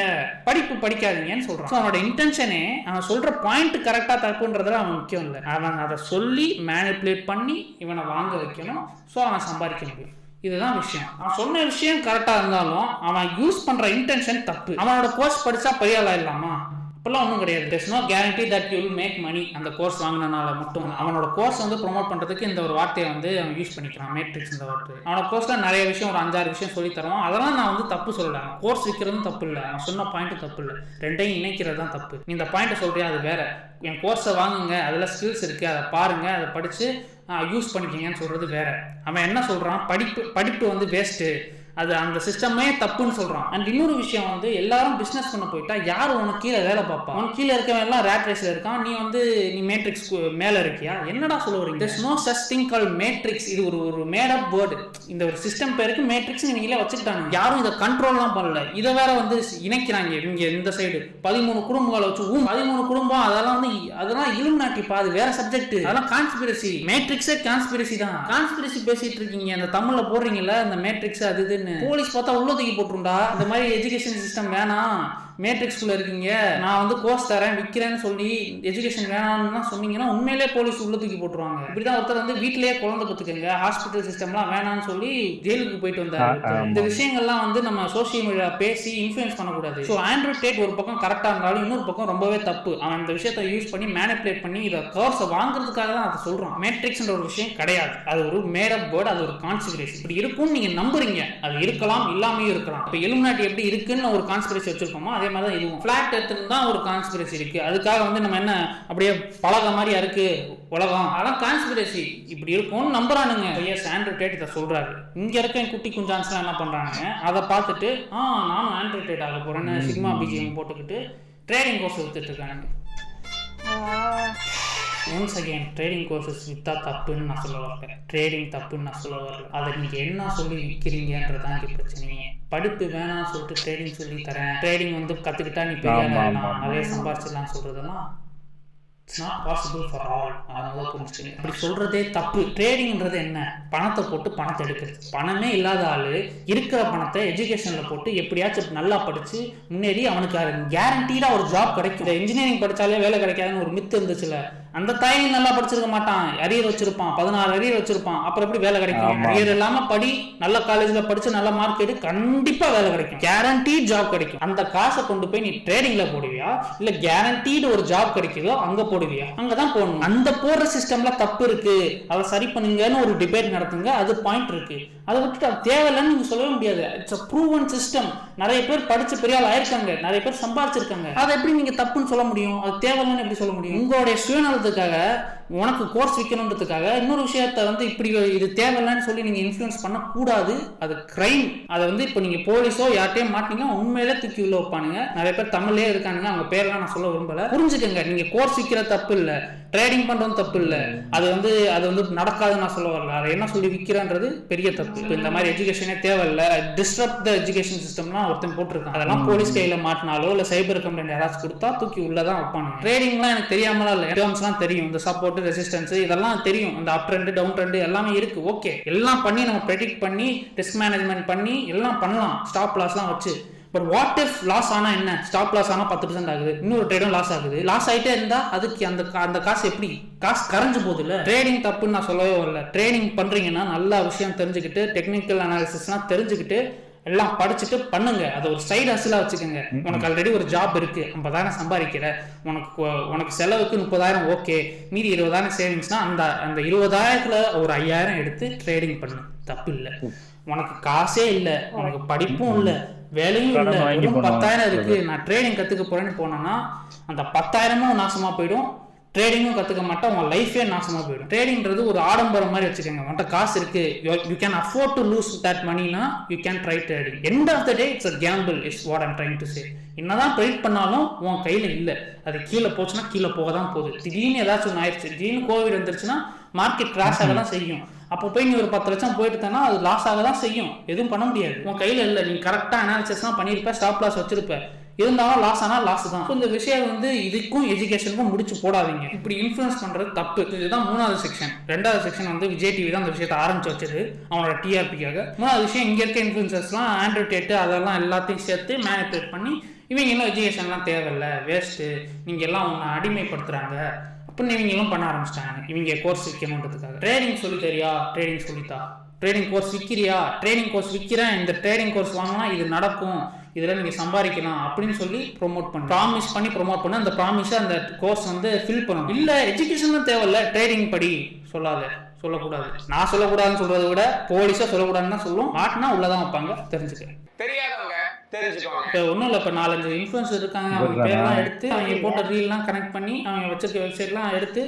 படிப்பு படிக்காதீங்கன்னு சொல்றான். அவனோட இன்டென்ஷனே, அவன் சொல்ற பாயிண்ட் கரெக்டா தப்புன்றதுல அவன் முக்கியம் இல்லை. அவன் அதை சொல்லி மேனிபுலேட் பண்ணி இவனை வாங்க வைக்கணும். ஸோ அவன் சம்பாதிக்க முடியும். இதுதான் விஷயம். அவன் சொன்ன விஷயம் கரெக்டா இருந்தாலும் அவன் யூஸ் பண்ற இன்டென்ஷன் தப்பு. அவனோட கோர்ஸ் படிச்சா பெரிய ஆளா இல்லாமா? இப்பெல்லாம் ஒன்றும் கிடையாது. there's no guarantee that you will make money அந்த கோர்ஸ் வாங்கினால மட்டும். அவனோட கோர்ஸ் வந்து ப்ரொமோட் பண்றதுக்கு இந்த ஒரு வார்த்தையை வந்து அவன் யூஸ் பண்ணிக்கிறான், மேட்ரிக்ஸ் இந்த வார்த்தை. அவனோட கோர்ஸ்ல நிறைய விஷயம், ஒரு 5-6 விஷயம் சொல்லி தருவான். அதெல்லாம் நான் வந்து தப்பு சொல்லல. கோர்ஸ் விற்கிறதும் தப்பு இல்லை, அவன் சொன்ன பாயிண்ட்டும் தப்பு இல்லை. ரெண்டையும் இணைக்கிறது தான் தப்பு. நீ இந்த பாயிண்ட்டை சொல்றியா, அது வேற. என் கோர்ஸை வாங்குங்க, அதில் ஸ்கில்ஸ் இருக்கு, அதை பாருங்க, அதை படிச்சு யூஸ் பண்ணிக்கிங்கன்னு சொல்றது வேற. அவன் என்ன சொல்றான்? படிப்பு வந்து வேஸ்ட்டு, அது அந்த சிஸ்டமே தப்புன்னு சொல்றான். அண்ட் இன்னொரு விஷயம் வந்து, எல்லாரும் பிசினஸ் பண்ண போயிட்டா யார் உனக்கு கீழே வேலை பார்ப்பா? உனக்கு கீழே இருக்கவன் எல்லாம் ரேட் ரேஸ்ல இருக்கான், நீ மேட்ரிக்ஸ் மேல இருக்கியா? என்னடா சொல்ல வரீங்க? there's no such thing called matrix. இது ஒரு மேட் அப் வேர்டு. இந்த ஒரு சிஸ்டம் பேருக்கு மேட்ரிக்ஸ் நீங்களே வச்சுக்கிட்டாங்க. யாரும் இதை கண்ட்ரோல்லாம் பண்ணல. இதை வேற வந்து இணைக்கிறாங்க. இங்க இந்த சைடு 13 குடும்பங்களை வச்சு 13 குடும்பம், அதெல்லாம் இலுமினாட்டி பாது, வேற சப்ஜெக்ட். அதெல்லாம் கான்ஸ்பிரசி. மேட்ரிக்ஸே கான்ஸ்பிரசி தான். கான்ஸ்பிரசி பேசிட்டு இருக்கீங்க, அந்த தமிழ்ல போடுறீங்கல்ல இந்த மேட்ரிக்ஸ் அது இதுன்னு. போலீஸ் பார்த்தா உள்ள தூக்கி போட்டுருண்டா. இந்த மாதிரி எஜுகேஷன் சிஸ்டம் வேணாம், மேட்ரிக்ஸ்குள்ள இருக்கீங்க, நான் வந்து கோர்ஸ் தரேன் விற்கிறேன்னு சொல்லி எஜுகேஷன் வேணாம்னு சொன்னீங்கன்னா உண்மையிலே போலீஸ் உள்ள தூக்கி போட்டுருவாங்க. இப்படிதான் ஒருத்தர் வந்து வீட்டிலேயே குழந்தை பத்துக்கங்க, ஹாஸ்பிட்டல் சிஸ்டம்லாம் வேணாம்னு சொல்லி ஜெயிலுக்கு போயிட்டு வந்தாரு. இந்த விஷயங்கள்லாம் வந்து நம்ம சோசியல் மீடியா பேசி இன்ஃப்ளூயன்ஸ் பண்ணக்கூடாது. ஸோ ஆண்ட்ரூ டேட் ஒரு பக்கம் கரெக்டாக இருந்தாலும் இன்னொரு பக்கம் ரொம்பவே தப்பு. அவன் இந்த விஷயத்தை யூஸ் பண்ணி மேனிபுலேட் பண்ணி இதை கோர்ஸை வாங்குறதுக்காக தான் அதை சொல்றான். மேட்ரிக்ஸ்ன்ற ஒரு விஷயம் கிடையாது, அது ஒரு மேட் அப் வேர்ட், அது ஒரு கான்ஸ்பிரசி. இப்படி இருக்கும்னு நீங்க நம்புறீங்க, அது இருக்கலாம், இல்லாமையும் இருக்கலாம். இப்போ இலுமினாட்டி எப்படி இருக்குன்னு ஒரு கான்ஸ்பிரசி வச்சிருக்கோமோ அதே மாதிரி தான் இதுவும். ஃபிளாட் எர்த்னு தான் ஒரு கான்ஸ்பிரசி இருக்கு. அதுக்காக வந்து நம்ம என்ன அப்படியே பழக மாதிரியா இருக்கு உலகம், அதான் கான்ஸ்பிரசி. இப்படி இருக்கும்னு நம்புறானுங்க. ஆண்ட்ரூ டேட் இதை சொல்றாரு. இங்க இருக்க குட்டி குஞ்சான்ஸ்லாம் என்ன பண்றாங்க, அதை பார்த்துட்டு நானும் ஆண்ட்ரூ டேட் ஆக போறேன்னு சிக்மா பிஜிஎம் போட்டுக்கிட்டு ட்ரேடிங் கோர்ஸ் எடுத்துட்டு இருக்காங்க. ஒன்ஸ் அகெயின் ட்ரேடிங் கோர்சஸ் விற்றா தப்புன்னு நான் சொல்ல வரல, ட்ரேடிங் தப்புன்னு நான் சொல்ல வரல. அதை நீங்கள் என்ன சொல்லி விற்கிறீங்கன்றதான் இங்கே பிரச்சனையே. படிப்பு வேணாம்னு சொல்லிட்டு ட்ரேடிங் சொல்லி தரேன், ட்ரேடிங் வந்து கற்றுக்கிட்டா நீ பெரிய நிறைய சம்பாரிச்சிடலாம்னு சொல்கிறதெல்லாம் it's not possible for all. அதனால புரிஞ்சுக்கங்க. இப்படி சொல்றதே தப்பு. ட்ரேடிங்ன்றது என்ன? பணத்தை போட்டு பணத்தை எடுக்கிறது. பணமே இல்லாத ஆளு இருக்கிற பணத்தை எஜுகேஷன்ல போட்டு எப்படியாச்சும் நல்லா படிச்சு முன்னேறி அவனுக்கு கேரண்டீடா ஒரு ஜாப் கிடைக்கும். இன்ஜினியரிங் படிச்சாலே வேலை கிடைக்காதுன்னு ஒரு மித்து இருந்துச்சுல, அந்த தாய் நல்லா படிச்சிருக்க மாட்டான், அரியர் வச்சிருப்பான், 16 அரியர் வச்சிருப்பான், அப்புறம் எப்படி வேலை கிடைக்கும்? அரியர் இல்லாம படி, நல்ல காலேஜ்ல படிச்சு நல்ல மார்க் எடு, கண்டிப்பா வேலை கிடைக்கும், கேரண்டி ஜாப் கிடைக்கும். அந்த காசை கொண்டு போய் நீ ட்ரேடிங்ல போடுவியா இல்ல கேரண்டீடு ஒரு ஜாப் கிடைக்குதோ அங்க போடுவியா? அங்கதான் போடணும். அந்த போடுற சிஸ்டம்ல தப்பு இருக்கு, அதை சரி பண்ணுங்கன்னு ஒரு டிபேட் நடத்துங்க, அது பாயிண்ட் இருக்கு. அதை விட்டுட்டு அது தேவையில்லைன்னு நீங்க சொல்லவே முடியாது. It's a proven system. நிறைய பேர் படிச்சு பெரிய ஆள் ஆயிருக்காங்க, நிறைய பேர் சம்பாதிச்சிருக்காங்க. அதை எப்படி நீங்க தப்புன்னு சொல்ல முடியும்? அது தேவையில்லைன்னு எப்படி சொல்ல முடியும்? உங்களுடைய சுயநலத்துக்காக, உனக்கு கோர்ஸ் விற்கணுன்றதுக்காக இன்னொரு விஷயத்த வந்து இப்படி இது தேவையில்லைன்னு சொல்லி நீங்க இன்ஃப்ளூயன்ஸ் பண்ணக்கூடாது. அது கிரைம். அதை வந்து இப்போ நீங்க போலீஸோ யார்ட்டையும் மாட்டீங்கன்னா உண்மையிலே தூக்கி உள்ள வைப்பானுங்க. நிறைய பேர் தமிழ்லயே இருக்கானுங்க, அவங்க பேரெல்லாம் நான் சொல்ல விரும்பல. புரிஞ்சுக்கங்க, நீங்க கோர்ஸ் விற்கிற தப்பு இல்லை, ட்ரேடிங் பண்றது தப்பு இல்லை. அது வந்து நடக்காதுன்னு நான் சொல்ல வரல. அதை என்ன சொல்லி விற்கிறன்றது பெரிய தப்பு. இப்போ இந்த மாதிரி எஜுகேஷனே தேவையில்லை, டிஸ்டர்ப் த எஜுகேஷன் சிஸ்டம்லாம் ஒருத்தன் போட்டிருக்கான். அதெல்லாம் போலீஸ் கையில மாட்டினாலோ இல்ல சைபர் கம்ப்ளைண்ட் யாராச்சும் கொடுத்தா தூக்கி உள்ளதான் வைப்பாங்க. ட்ரேடிங்லாம் எனக்கு தெரியாமலாம் இல்லை, டேர்ம்ஸ்லாம் தெரியும், இந்த சப்போர்ட் ரெசிஸ்டன்ஸ் இதெல்லாம் தெரியும், இந்த அப் ட்ரெண்ட் டவுன் ட்ரெண்ட் எல்லாமே இருக்கு. ஓகே, எல்லாம் பண்ணி நம்ம ப்ரெடிக்ட் பண்ணி ரிஸ்க் மேனேஜ்மெண்ட் பண்ணி எல்லாம் பண்ணலாம், ஸ்டாப் லாஸ்லாம் வச்சு. பட் வாட் இஃப் லாஸ் ஆனா என்ன? ஸ்டாப் லாஸ் ஆனா 10% ஆகுது, இன்னொரு ட்ரேடும் லாஸ் ஆகுது. லாஸ் ஆகிட்டே இருந்தா அதுக்கு அந்த காசு எப்படி? காசு கரைஞ்சு போகுது இல்ல. ட்ரேடிங் தப்புன்னு நான் சொல்லவே வரல. ட்ரேடிங் பண்றீங்கன்னா நல்ல விஷயம் தெரிஞ்சுக்கிட்டு, டெக்னிக்கல் அனாலிசிஸ்லாம் தெரிஞ்சுக்கிட்டு எல்லாம் படிச்சுட்டு பண்ணுங்க. அது ஒரு சைடு ஹஸ்லா வச்சுக்கோங்க. உனக்கு ஆல்ரெடி ஒரு ஜாப் இருக்கு, 50,000 சம்பாதிக்கிற, உனக்கு செலவுக்கு 30,000 ஓகே, மீதி 20,000 சேவிங்ஸ்னா அந்த 20,000த்துல ஒரு 5,000 எடுத்து ட்ரேடிங் பண்ணு, தப்பு இல்லை. உனக்கு காசே இல்லை, உனக்கு படிப்பும் இல்லை, வேலையும் இல்லை, 10,000 இருக்கு, நான் ட்ரேடிங் கத்துக்க போறேன்னு போனேன்னா அந்த 10,000மும் நாசமா போயிடும், ட்ரேடிங்கும் கத்துக்க மாட்டேன், உங்க லைஃபே நாசமா போயிடும். ட்ரேடிங்ன்றது ஒரு ஆடம்பரம் மாதிரி வச்சுக்கோங்க. உன்கிட்ட காசு இருக்கு, you can afford to lose that மணினா you can try trading. End of the day it's a gamble is what I'm trying to say. என்னதான் ப்ரெடிக்ட் பண்ணாலும் உன் கையில இல்லை, அது கீழே போச்சுன்னா கீழே போக தான் போகுது. திடீர்னு ஏதாச்சும் ஒன்று ஆயிடுச்சு, திடீர்னு கோவிட் வந்துருச்சுன்னா மார்க்கெட் கிராஷ் ஆக தான் செய்யும். அப்போ போய் நீ ஒரு 10 லட்சம் போயிட்டு தானா அது லாஸ் ஆக தான் செய்யும், எதுவும் பண்ண முடியாது. உன் கையில இல்லை, நீ கரெக்டாக அனாலிசிஸ்லாம் பண்ணியிருப்ப, ஸ்டாப் லாஸ் வச்சிருப்ப, இருந்தாலும் லாஸ் ஆனால் லாஸ் தான். இந்த விஷயம் வந்து இதுக்கும் எஜுகேஷனுக்கும் முடிச்சு போடாதீங்க. இப்படி இன்ஃப்ளூயன்ஸ் பண்றது தப்பு. இதுதான் 3வது செக்ஷன். 2வது செக்ஷன் வந்து விஜய் டிவி தான் அந்த விஷயத்தை ஆரம்பிச்சு வச்சது அவனோட டிஆர்பிக்காக. 3வது விஷயம், இங்க இருக்க இன்ஃப்ளூயன்சர்ஸ்லாம் ஆண்ட்ரூ டேட் அதெல்லாம் எல்லாத்தையும் சேர்த்து மேனிபுலேட் பண்ணி இவங்க இன்னும் எஜுகேஷன்லாம் தேவையில்லை, வேஸ்ட்டு, நீங்க எல்லாம் உன்னை அடிமைப்படுத்துறாங்க அப்படின்னு இவங்களும் பண்ண ஆரம்பிச்சிட்டாங்க. இவங்க கோர்ஸ் விற்கணுன்றதுக்காக. ட்ரேடிங் சொல்லி தெரியா, ட்ரேடிங் சொல்லித்தா, ட்ரேடிங் கோர்ஸ் விற்கிறியா, ட்ரேடிங் கோர்ஸ் விற்கிறேன், இந்த ட்ரேடிங் கோர்ஸ் வாங்கினா இது நடக்கும், இதில் நீங்கள் சம்பாதிக்கலாம் அப்படின்னு சொல்லி ப்ரொமோட் பண்ணி ப்ராமிஸ் பண்ணி ப்ரொமோட் பண்ணி அந்த ப்ராமிஸை அந்த கோர்ஸ் வந்து ஃபில் பண்ணணும். இல்லை எஜுகேஷன் தேவையில்ல, ட்ரேடிங் படி சொல்லக்கூடாது. நான் சொல்லக்கூடாதுன்னு சொல்றதை விட போலீஸா சொல்லக்கூடாதுன்னு தான் சொல்லுவோம். மாட்டினா உள்ளதான் வைப்பாங்க, தெரிஞ்சுக்க. தெரியாதவங்க தெரிஞ்சுக்கோங்க. இப்போ ஒன்றும் இல்லை, இப்போ 4-5 இன்ஃப்ளூயன்சர் இருக்காங்க, அவங்க பேர்லாம் எடுத்து அவங்க போட்ட ரீல்லாம் கனெக்ட் பண்ணி அவங்க வச்சிருக்க வெப்சைட்லாம் எடுத்து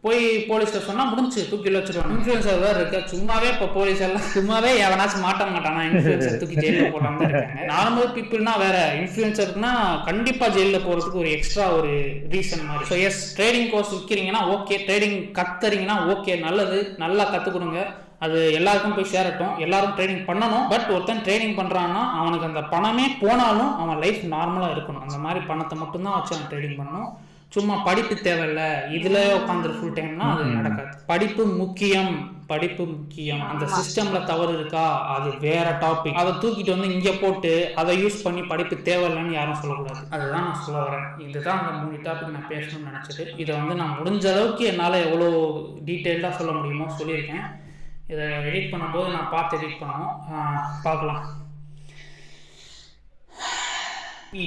போய் போலீஸ்ல சொன்னா முடிஞ்சு தூக்கில வச்சிருவாங்க. இன்ஃப்ளூயன்சர் வேற இருக்க, சும்மாவே இப்போ போலீஸ் எல்லாம் சும்மாவே எவனாச்சும் மாட்ட மாட்டானா, இன்ஃப்ளூயன்சர் தூக்கி ஜெயில போடாம தான் இருக்காங்க. நார்மல் பீப்புள்னா வேற, இன்ஃப்ளூயன்சர்னா கண்டிப்பா ஜெயில போறதுக்கு ஒரு எக்ஸ்ட்ரா ஒரு ரீசன் மாதிரி. ஸோ எஸ், ட்ரேடிங் கோர்ஸ் விற்கிறீங்கன்னா ஓகே, ட்ரேடிங் கத்துறீங்கன்னா ஓகே, நல்லது, நல்லா கற்றுக் கொடுங்க, அது எல்லாருக்கும் போய் சேரட்டும், எல்லாரும் ட்ரேடிங் பண்ணணும். பட் ஒருத்தன் ட்ரேடிங் பண்றான்னா அவனுக்கு அந்த பணமே போனாலும் அவன் லைஃப் நார்மலா இருக்கணும். அந்த மாதிரி பணத்தை மட்டும்தான் வச்சு அவன் ட்ரேடிங் பண்ணணும். சும்மா படிப்பு தேவையில்லை, இதுல உட்காந்துரு ஃபுல் டைம்னா அது நடக்காது. படிப்பு முக்கியம். அந்த சிஸ்டம்ல தவறு இருக்கா அது வேற டாபிக். அதை தூக்கிட்டு வந்து இங்க போட்டு அதை யூஸ் பண்ணி படிப்பு தேவையில்லைன்னு யாரும் சொல்லக்கூடாது. அதுதான் நான் சொல்ல வரேன். இதுதான் அந்த 3 டாபிக் நான் பேசணும்னு நினைச்சது. இதை வந்து நான் முடிஞ்ச அளவுக்கு என்னால் எவ்வளோ டீட்டெயில்டா சொல்ல முடியுமோ சொல்லியிருக்கேன். இதை எடிட் பண்ணும்போது நான் பார்த்து எடிட் பண்ணணும், பார்க்கலாம்.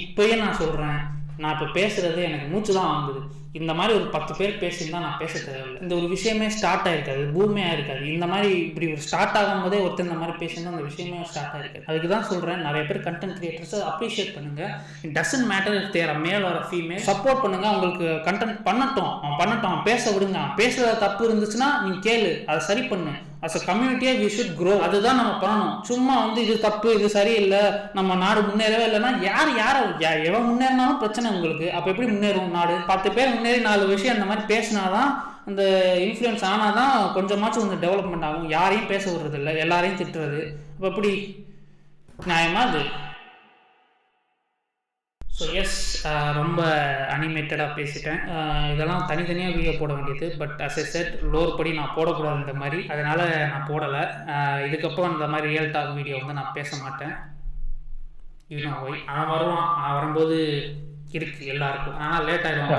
இப்பயே நான் சொல்கிறேன், நான் இப்போ பேசுகிறது எனக்கு மூச்சு தான் வாங்குது. இந்த மாதிரி ஒரு 10 பேர் பேசியிருந்தா நான் பேச தேவையில்லை. இந்த ஒரு விஷயமே ஸ்டார்ட் ஆகிருக்காது, பூமே ஆயிருக்காது. இந்த மாதிரி இப்படி ஒரு ஸ்டார்ட் ஆகும் போதே ஒருத்தர் இந்த மாதிரி பேசியிருந்தா அந்த விஷயமே ஸ்டார்ட் ஆகிருக்காது. அதுக்கு தான் சொல்கிறேன், நிறைய பேர் கண்டென்ட் கிரியேட்டர்ஸை அப்ரிஷியேட் பண்ணுங்கள். It doesn't matter if they're male or female. Support பண்ணுங்கள். அவங்களுக்கு கண்டென்ட் பண்ணட்டும், பேச விடுங்க. பேசுகிற தப்பு இருந்துச்சுன்னா நீங்கள் கேளு, அதை சரி பண்ணு. அஸ் அ கம்யூனிட்டியா வி ஷுட் க்ரோ. அதுதான் நம்ம பண்ணணும். சும்மா வந்து இது தப்பு, இது சரியில்லை, நம்ம நாடு முன்னேறவே இல்லைன்னா எவன் முன்னேறினாலும் பிரச்சனை உங்களுக்கு. அப்போ எப்படி முன்னேறும் நாடு? 10 பேர் முன்னேறி 4 விஷயம் அந்த மாதிரி பேசினாதான், அந்த இன்ஃப்ளூயன்ஸ் ஆனாதான் கொஞ்சமாச்சும் கொஞ்சம் டெவலப்மெண்ட் ஆகும். யாரையும் பேச விடுறது இல்லை, எல்லாரையும் திட்டுறது. அப்போ எப்படி நியாயமா அது? ஸோ எஸ், ரொம்ப அனிமேட்டடாக பேசிட்டேன். இதெல்லாம் தனித்தனியாக வீடியோ போட வேண்டியது. பட் அஸ் எ செட் லோர் படி நான் போடக்கூடாது இந்த மாதிரி, அதனால் நான் போடலை. இதுக்கப்புறம் இந்த மாதிரி ரியல் டாக் வீடியோ வந்து நான் பேச மாட்டேன். இன்னும் போய் அவன் வருவான், அவன் வரும்போது இருக்கு எல்லாருக்கும், ஆனால் லேட் ஆகிடும்.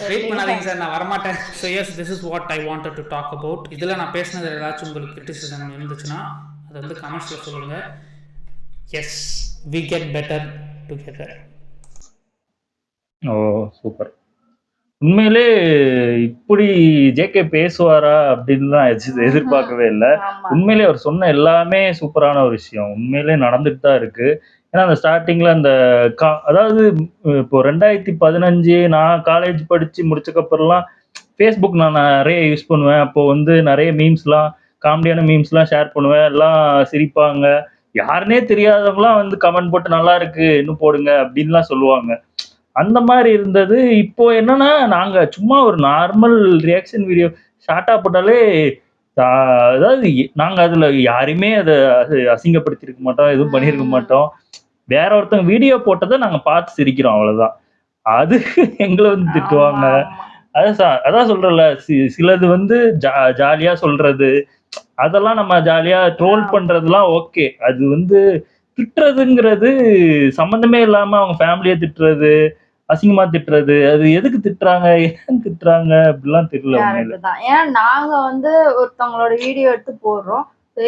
வெயிட் பண்ணாதீங்க சார், நான் வரமாட்டேன். So yes, this is what I wanted to talk about. இதில் நான் பேசினது ஏதாச்சும் உங்களுக்கு கிரிட்டிசிசம் இருந்துச்சுன்னா அது வந்து கமெண்ட்ஸில் சொல்லுங்கள். Yes, we get better together. Oh super. உண்மையிலே இப்படி ஜேகே பேசுவாரா அப்படின்லாம் எதிர்பார்க்கவே இல்லை. ஆமா. உண்மையிலே அவர் சொன்ன எல்லாமே சூப்பரான ஒரு விஷயம். உண்மையிலே நடந்துட்டு தான் இருக்கு. ஏன்னா அந்த ஸ்டார்டிங்ல அந்த அதாவது இப்போ 2015 நான் காலேஜ் படிச்சு முடிச்சக்கப்புறம்லாம் ஃபேஸ்புக் நான் நிறைய யூஸ் பண்ணுவேன். அப்போ வந்து நிறைய மீம்ஸ்லாம், காமெடியான மீம்ஸ்லாம் ஷேர் பண்ணுவேன். எல்லாம் சிரிப்பாங்க. யாருன்னே தெரியாதவங்களாம் வந்து கமெண்ட் போட்டு நல்லா இருக்கு இன்னும் போடுங்க அப்படின்லாம் சொல்லுவாங்க. அந்த மாதிரி இருந்தது. இப்போ என்னன்னா நாங்க சும்மா ஒரு நார்மல் ரியாக்ஷன் வீடியோ ஷார்ட்டா போட்டாலே அதாவது நாங்க அதுல யாரையுமே அதை அசிங்கப்படுத்திருக்க மாட்டோம், எதுவும் பண்ணியிருக்க மாட்டோம். வேற ஒருத்தவங்க வீடியோ போட்டதை நாங்க பார்த்து சிரிக்கிறோம், அவ்வளவுதான். அது எங்களை வந்து திட்டுவாங்க. அதான் சொல்றல, சிலது வந்து ஜாலியா சொல்றது, அதெல்லாம் நம்ம ஜாலியா ட்ரோல் பண்றதுலாம் ஓகே. அது வந்து திட்டுறதுங்கிறது சம்பந்தமே இல்லாம அவங்க ஃபேமிலியை திட்டுறது, அசிங்கமா திட்டுறது, அது எதுக்கு திட்டுறாங்க, ஏன் திட்டுறாங்க அப்படிலாம் தெரியல. கரெக்ட் தான். ஏன்னா நாங்க வந்து ஒருத்தவங்களோட வீடியோ எடுத்து போடுறோம்,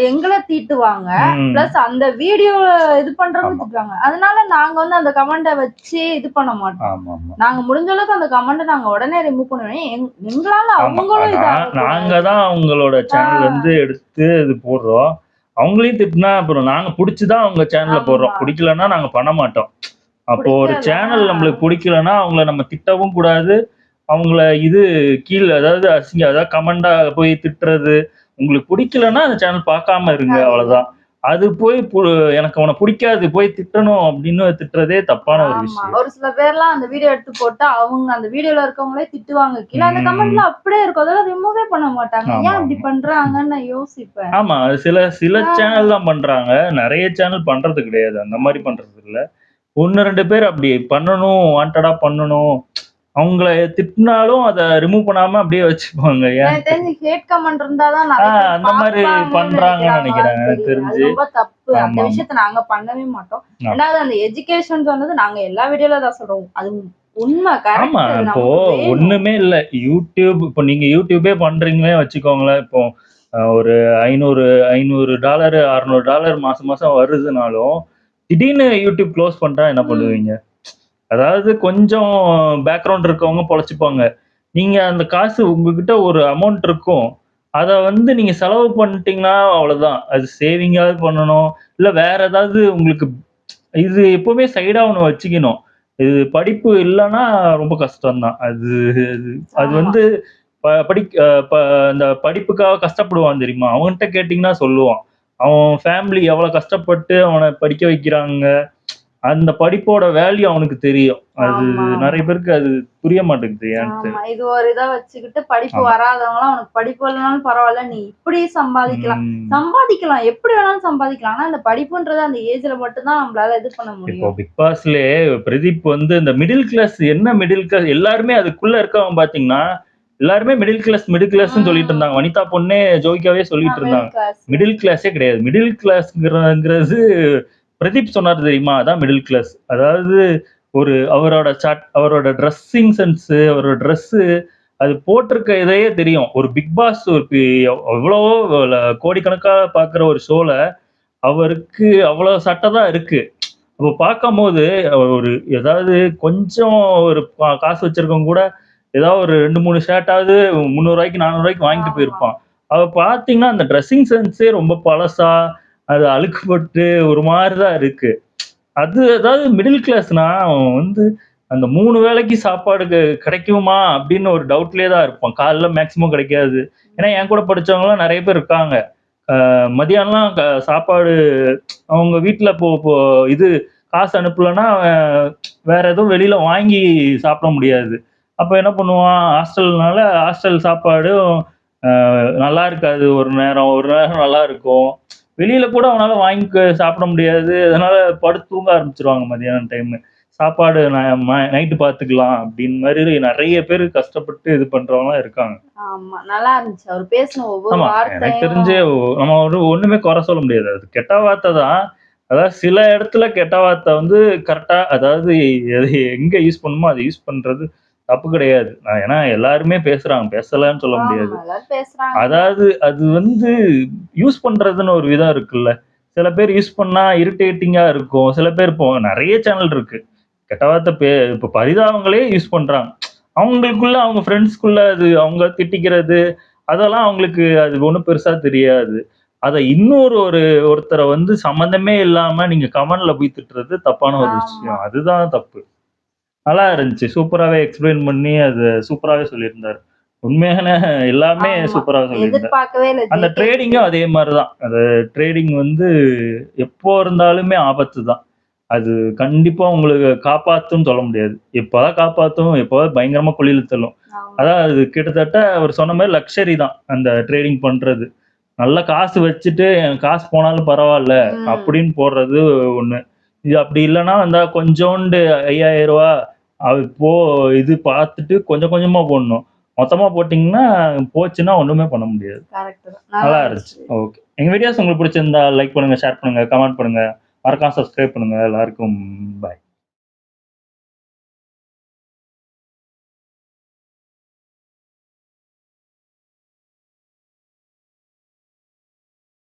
எங்களை தீட்டுவாங்க, பிளஸ் அந்த வீடியோ இது பண்றவங்க திட்டுவாங்க. அதனால நாங்க வந்து அந்த கமெண்ட வச்சு இது பண்ண மாட்டோம். நாங்க முடிஞ்ச அளவுக்கு அந்த கமெண்ட் நாங்க உடனே ரிமூவ் பண்ணுவோம். எங்களால அவங்களும் நாங்க தான் அவங்களோட சேனல் வந்து எடுத்து இது போடுறோம். அவங்களையும் திட்டினா அப்புறம் நாங்க பிடிச்சுதான் அவங்க சேனல்ல போடுறோம். பிடிக்கலன்னா நாங்க பண்ண மாட்டோம். அப்போ ஒரு சேனல் நம்மளுக்கு பிடிக்கலன்னா அவங்கள நம்ம திட்டவும் கூடாது. அவங்கள இது கீழே அதாவது அதாவது கமெண்டா போய் திட்டுறது, உங்களுக்கு பிடிக்கலன்னா அந்த சேனல் பார்க்காம இருங்க, அவ்வளவுதான். அது போய் எனக்கு அவனை பிடிக்காது போய் திட்டணும் அப்படின்னு திட்டுறதே தப்பான ஒரு விஷயம். ஒரு சில பேர்லாம் அந்த வீடியோ எடுத்து போட்டா அவங்க அந்த வீடியோல இருக்கவங்களே திட்டுவாங்க, கீழே அந்த கமெண்ட்ல அப்படியே இருக்கும், அதெல்லாம் ரிமூவே பண்ண மாட்டாங்க. ஏன் அப்படி பண்றாங்கன்னு நான் யோசிப்பேன். ஆமா, சில சேனல் தான் பண்றாங்க, நிறைய சேனல் பண்றது கிடையாது. அந்த மாதிரி பண்றது இல்ல. 1-2 பேர் அப்படி பண்ணணும், வாண்டடா பண்ணணும், அவங்கள திட்டினாலும் அதை ரிமூவ் பண்ணாம அப்படியே வச்சுப்பாங்க. ஹேட் கமெண்ட் இருந்தாதான் அந்த மாதிரி பண்றாங்கன்னு நினைக்கிறேன் தெரிஞ்சு. ரொம்ப தப்பு. அந்த விஷயத்த நாங்க பண்ணவே மாட்டோம். ரெண்டாவது அந்த எஜுகேஷன் சொன்னது நாங்க எல்லா வீடியோல தான் சொல்றோம், அது உண்மை. ஆமா, இப்போ ஒண்ணுமே இல்ல. யூடியூப், இப்போ நீங்க யூடியூபே பண்றீங்களே வச்சுக்கோங்களேன். இப்போ ஒரு $500 $600 மாசம் மாசம் வருதுனாலும் திடீர்னு யூடியூப் க்ளோஸ் பண்ணிட்டா என்ன பண்ணுவீங்க? அதாவது கொஞ்சம் பேக்ரவுண்ட் இருக்கவங்க பொழைச்சிப்பாங்க. நீங்க அந்த காசு உங்ககிட்ட ஒரு அமௌண்ட் இருக்கும், அதை வந்து நீங்க செலவு பண்ணிட்டீங்கன்னா அவ்வளவுதான். அது சேவிங்காவது பண்ணணும், இல்ல வேற ஏதாவது உங்களுக்கு இது எப்பவுமே சைடா ஒண்ணு வச்சுக்கணும். இது படிப்பு இல்லைன்னா ரொம்ப கஷ்டம்தான். அது வந்து இந்த படிப்புக்காக கஷ்டப்படுவான் தெரியுமா, அவன்கிட்ட கேட்டீங்கன்னா சொல்லுவான். அவன் ஃபேமிலி எவ்வளவு கஷ்டப்பட்டு அவனை படிக்க வைக்கிறாங்க, அந்த படிப்போட வேல்யூ அவனுக்கு தெரியும். அது நிறைய பேருக்கு அது புரிய மாட்டேங்குது. இது ஒரு இதை வச்சுக்கிட்டு படிப்பு வராதவங்களாம் உனக்கு படிப்பு இல்லைனாலும் பரவாயில்ல, நீ இப்படி சம்பாதிக்கலாம் எப்படி வேணாலும் சம்பாதிக்கலாம், ஆனா இந்த படிப்புன்றது அந்த ஏஜ்ல மட்டும்தான் நம்மளால இது பண்ண முடியும். இப்போ பிக் பாஸ்லயே பிரதீப் வந்து இந்த மிடில் கிளாஸ், என்ன மிடில் கிளாஸ், எல்லாருமே அதுக்குள்ள இருக்கவங்க பாத்தீங்கன்னா எல்லாருமே மிடில் கிளாஸ் சொல்லிட்டு இருந்தாங்க. வனிதா பொண்ணே ஜோதிகாவே சொல்லிட்டு இருந்தாங்க, மிடில் கிளாஸே கிடையாது. மிடில் கிளாஸ்ங்கிறது பிரதீப் சொன்னார் தெரியுமா, அதான் மிடில் கிளாஸ். அதாவது ஒரு அவரோட ட்ரெஸ்ஸிங் சென்ஸ், அவரோட ட்ரெஸ்ஸு, அது போட்டிருக்க இதையே தெரியும். ஒரு பிக் பாஸ் ஒரு எவ்வளவோ கோடிக்கணக்காக பார்க்குற ஒரு ஷோல அவருக்கு அவ்வளோ சட்டை தான் இருக்கு. அப்போ பார்க்கும் போது ஒரு ஏதாவது கொஞ்சம் ஒரு காசு வச்சிருக்கவங்க கூட ஏதாவது ஒரு 2-3 ஷர்ட்டாவது $300 $400 வாங்கிட்டு போயிருப்பான். அவ பார்த்தீங்கன்னா அந்த ட்ரெஸ்ஸிங் சென்ஸே ரொம்ப பழசா, அது அழுக்குப்பட்டு ஒரு மாதிரிதான் இருக்கு. அது அதாவது மிடில் கிளாஸ்னா அவன் வந்து அந்த 3 வேளைக்கு சாப்பாடு கிடைக்குமா அப்படின்னு ஒரு டவுட்லேயே தான் இருப்பான். காலைல மேக்சிமம் கிடைக்காது. ஏன்னா என் கூட படிச்சவங்கலாம் நிறைய பேர் இருக்காங்க. மதியானம்லாம் சாப்பாடு அவங்க வீட்டுல இது காசு அனுப்பலன்னா வேற எதுவும் வெளியில வாங்கி சாப்பிட முடியாது. அப்ப என்ன பண்ணுவான், ஹாஸ்டல் சாப்பாடு நல்லா இருக்காது. ஒரு நேரம் நல்லா இருக்கும், வெளியில கூட அவனால வாங்கி சாப்பிட முடியாது. அதனால படுத்து தூங்க ஆரம்பிச்சிருவாங்க மதியானம் டைம். சாப்பாடு நைட்டு பாத்துக்கலாம் அப்படின்னு மாதிரி நிறைய பேர் கஷ்டப்பட்டு இது பண்றவங்களாம் இருக்காங்க. ஆமா நல்லா இருந்துச்சு அவர் பேசின ஒவ்வொரு ஆமா எனக்கு வார்த்தையும். தெரிஞ்சு நம்ம ஒண்ணுமே குறை சொல்ல முடியாது. அது கெட்ட வார்த்தை தான். அதாவது சில இடத்துல கெட்ட வார்த்தை வந்து கரெக்டா, அதாவது எது எங்க யூஸ் பண்ணுமோ அதை யூஸ் பண்றது தப்பு கிடையாது. ஏன்னா எல்லாருமே பேசுறாங்க, பேசலன்னு சொல்ல முடியாது. ஆமா, எல்லாரும் பேசுறாங்க. அதாவது அது வந்து யூஸ் பண்றதுன்னு ஒரு விதம் இருக்குல்ல. சில பேர் யூஸ் பண்ணா இரிட்டேட்டிங்கா இருக்கும். சில பேர் இப்போ நிறைய சேனல் இருக்கு. கெட்ட வார்த்தை இப்ப பரிதாபங்களே யூஸ் பண்றாங்க. அவங்களுக்குள்ள அவங்க ஃப்ரெண்ட்ஸ்குள்ள அது அவங்க திட்டிக்கிறது அதெல்லாம் அவங்களுக்கு அது ஒண்ணும் பெருசா தெரியாது. அத ஒருத்தரை வந்து சம்மந்தமே இல்லாம நீங்க கமெண்ட்ல போய் திட்டுறது தப்பான ஒரு ஆமா. விஷயம். அதுதான் தப்பு. நல்லா இருந்துச்சு. சூப்பராவே எக்ஸ்பிளைன் பண்ணி அது சூப்பராவே சொல்லியிருந்தாரு. உண்மையான எல்லாமே ஆமா. சூப்பராவே சொல்லியிருந்தாரு. எதிர்பார்க்கவே இல்ல அந்த ஜெயிக்க. ட்ரேடிங்கும் அதே மாதிரிதான். அந்த ட்ரேடிங் வந்து எப்போ இருந்தாலுமே ஆபத்து தான். அது கண்டிப்பா உங்களுக்கு காப்பாத்தும்னு சொல்ல முடியாது. எப்பதான் காப்பாத்தும், எப்போதாவது பயங்கரமா குழியில தள்ளும். ஆமா. அதான் அது கிட்டத்தட்ட அவர் சொன்ன மாதிரி லக்ஸரி தான் அந்த ட்ரேடிங் பண்றது. நல்ல காசு வச்சுட்டு எனக்கு காசு போனாலும் பரவாயில்ல ம். அப்படின்னு போடுறது ஒண்ணு. இது அப்படி இல்லைன்னா அந்த கொஞ்சோண்டு 5000 ரூபாய் இப்போ இது பார்த்துட்டு கொஞ்சம் கொஞ்சமா போடணும். மொத்தமா போட்டீங்கன்னா போச்சுன்னா ஒண்ணுமே பண்ண முடியாது. கரெக்ட் தான். நல்லா இருந்துச்சு. ஓகே. எங்க வீடியோஸ் உங்களுக்கு பிடிச்சிருந்தா லைக் பண்ணுங்க, ஷேர் பண்ணுங்க, கமெண்ட் பண்ணுங்க. மறக்காம சப்ஸ்கிரைப் பண்ணுங்க. எல்லாருக்கும் பாய்.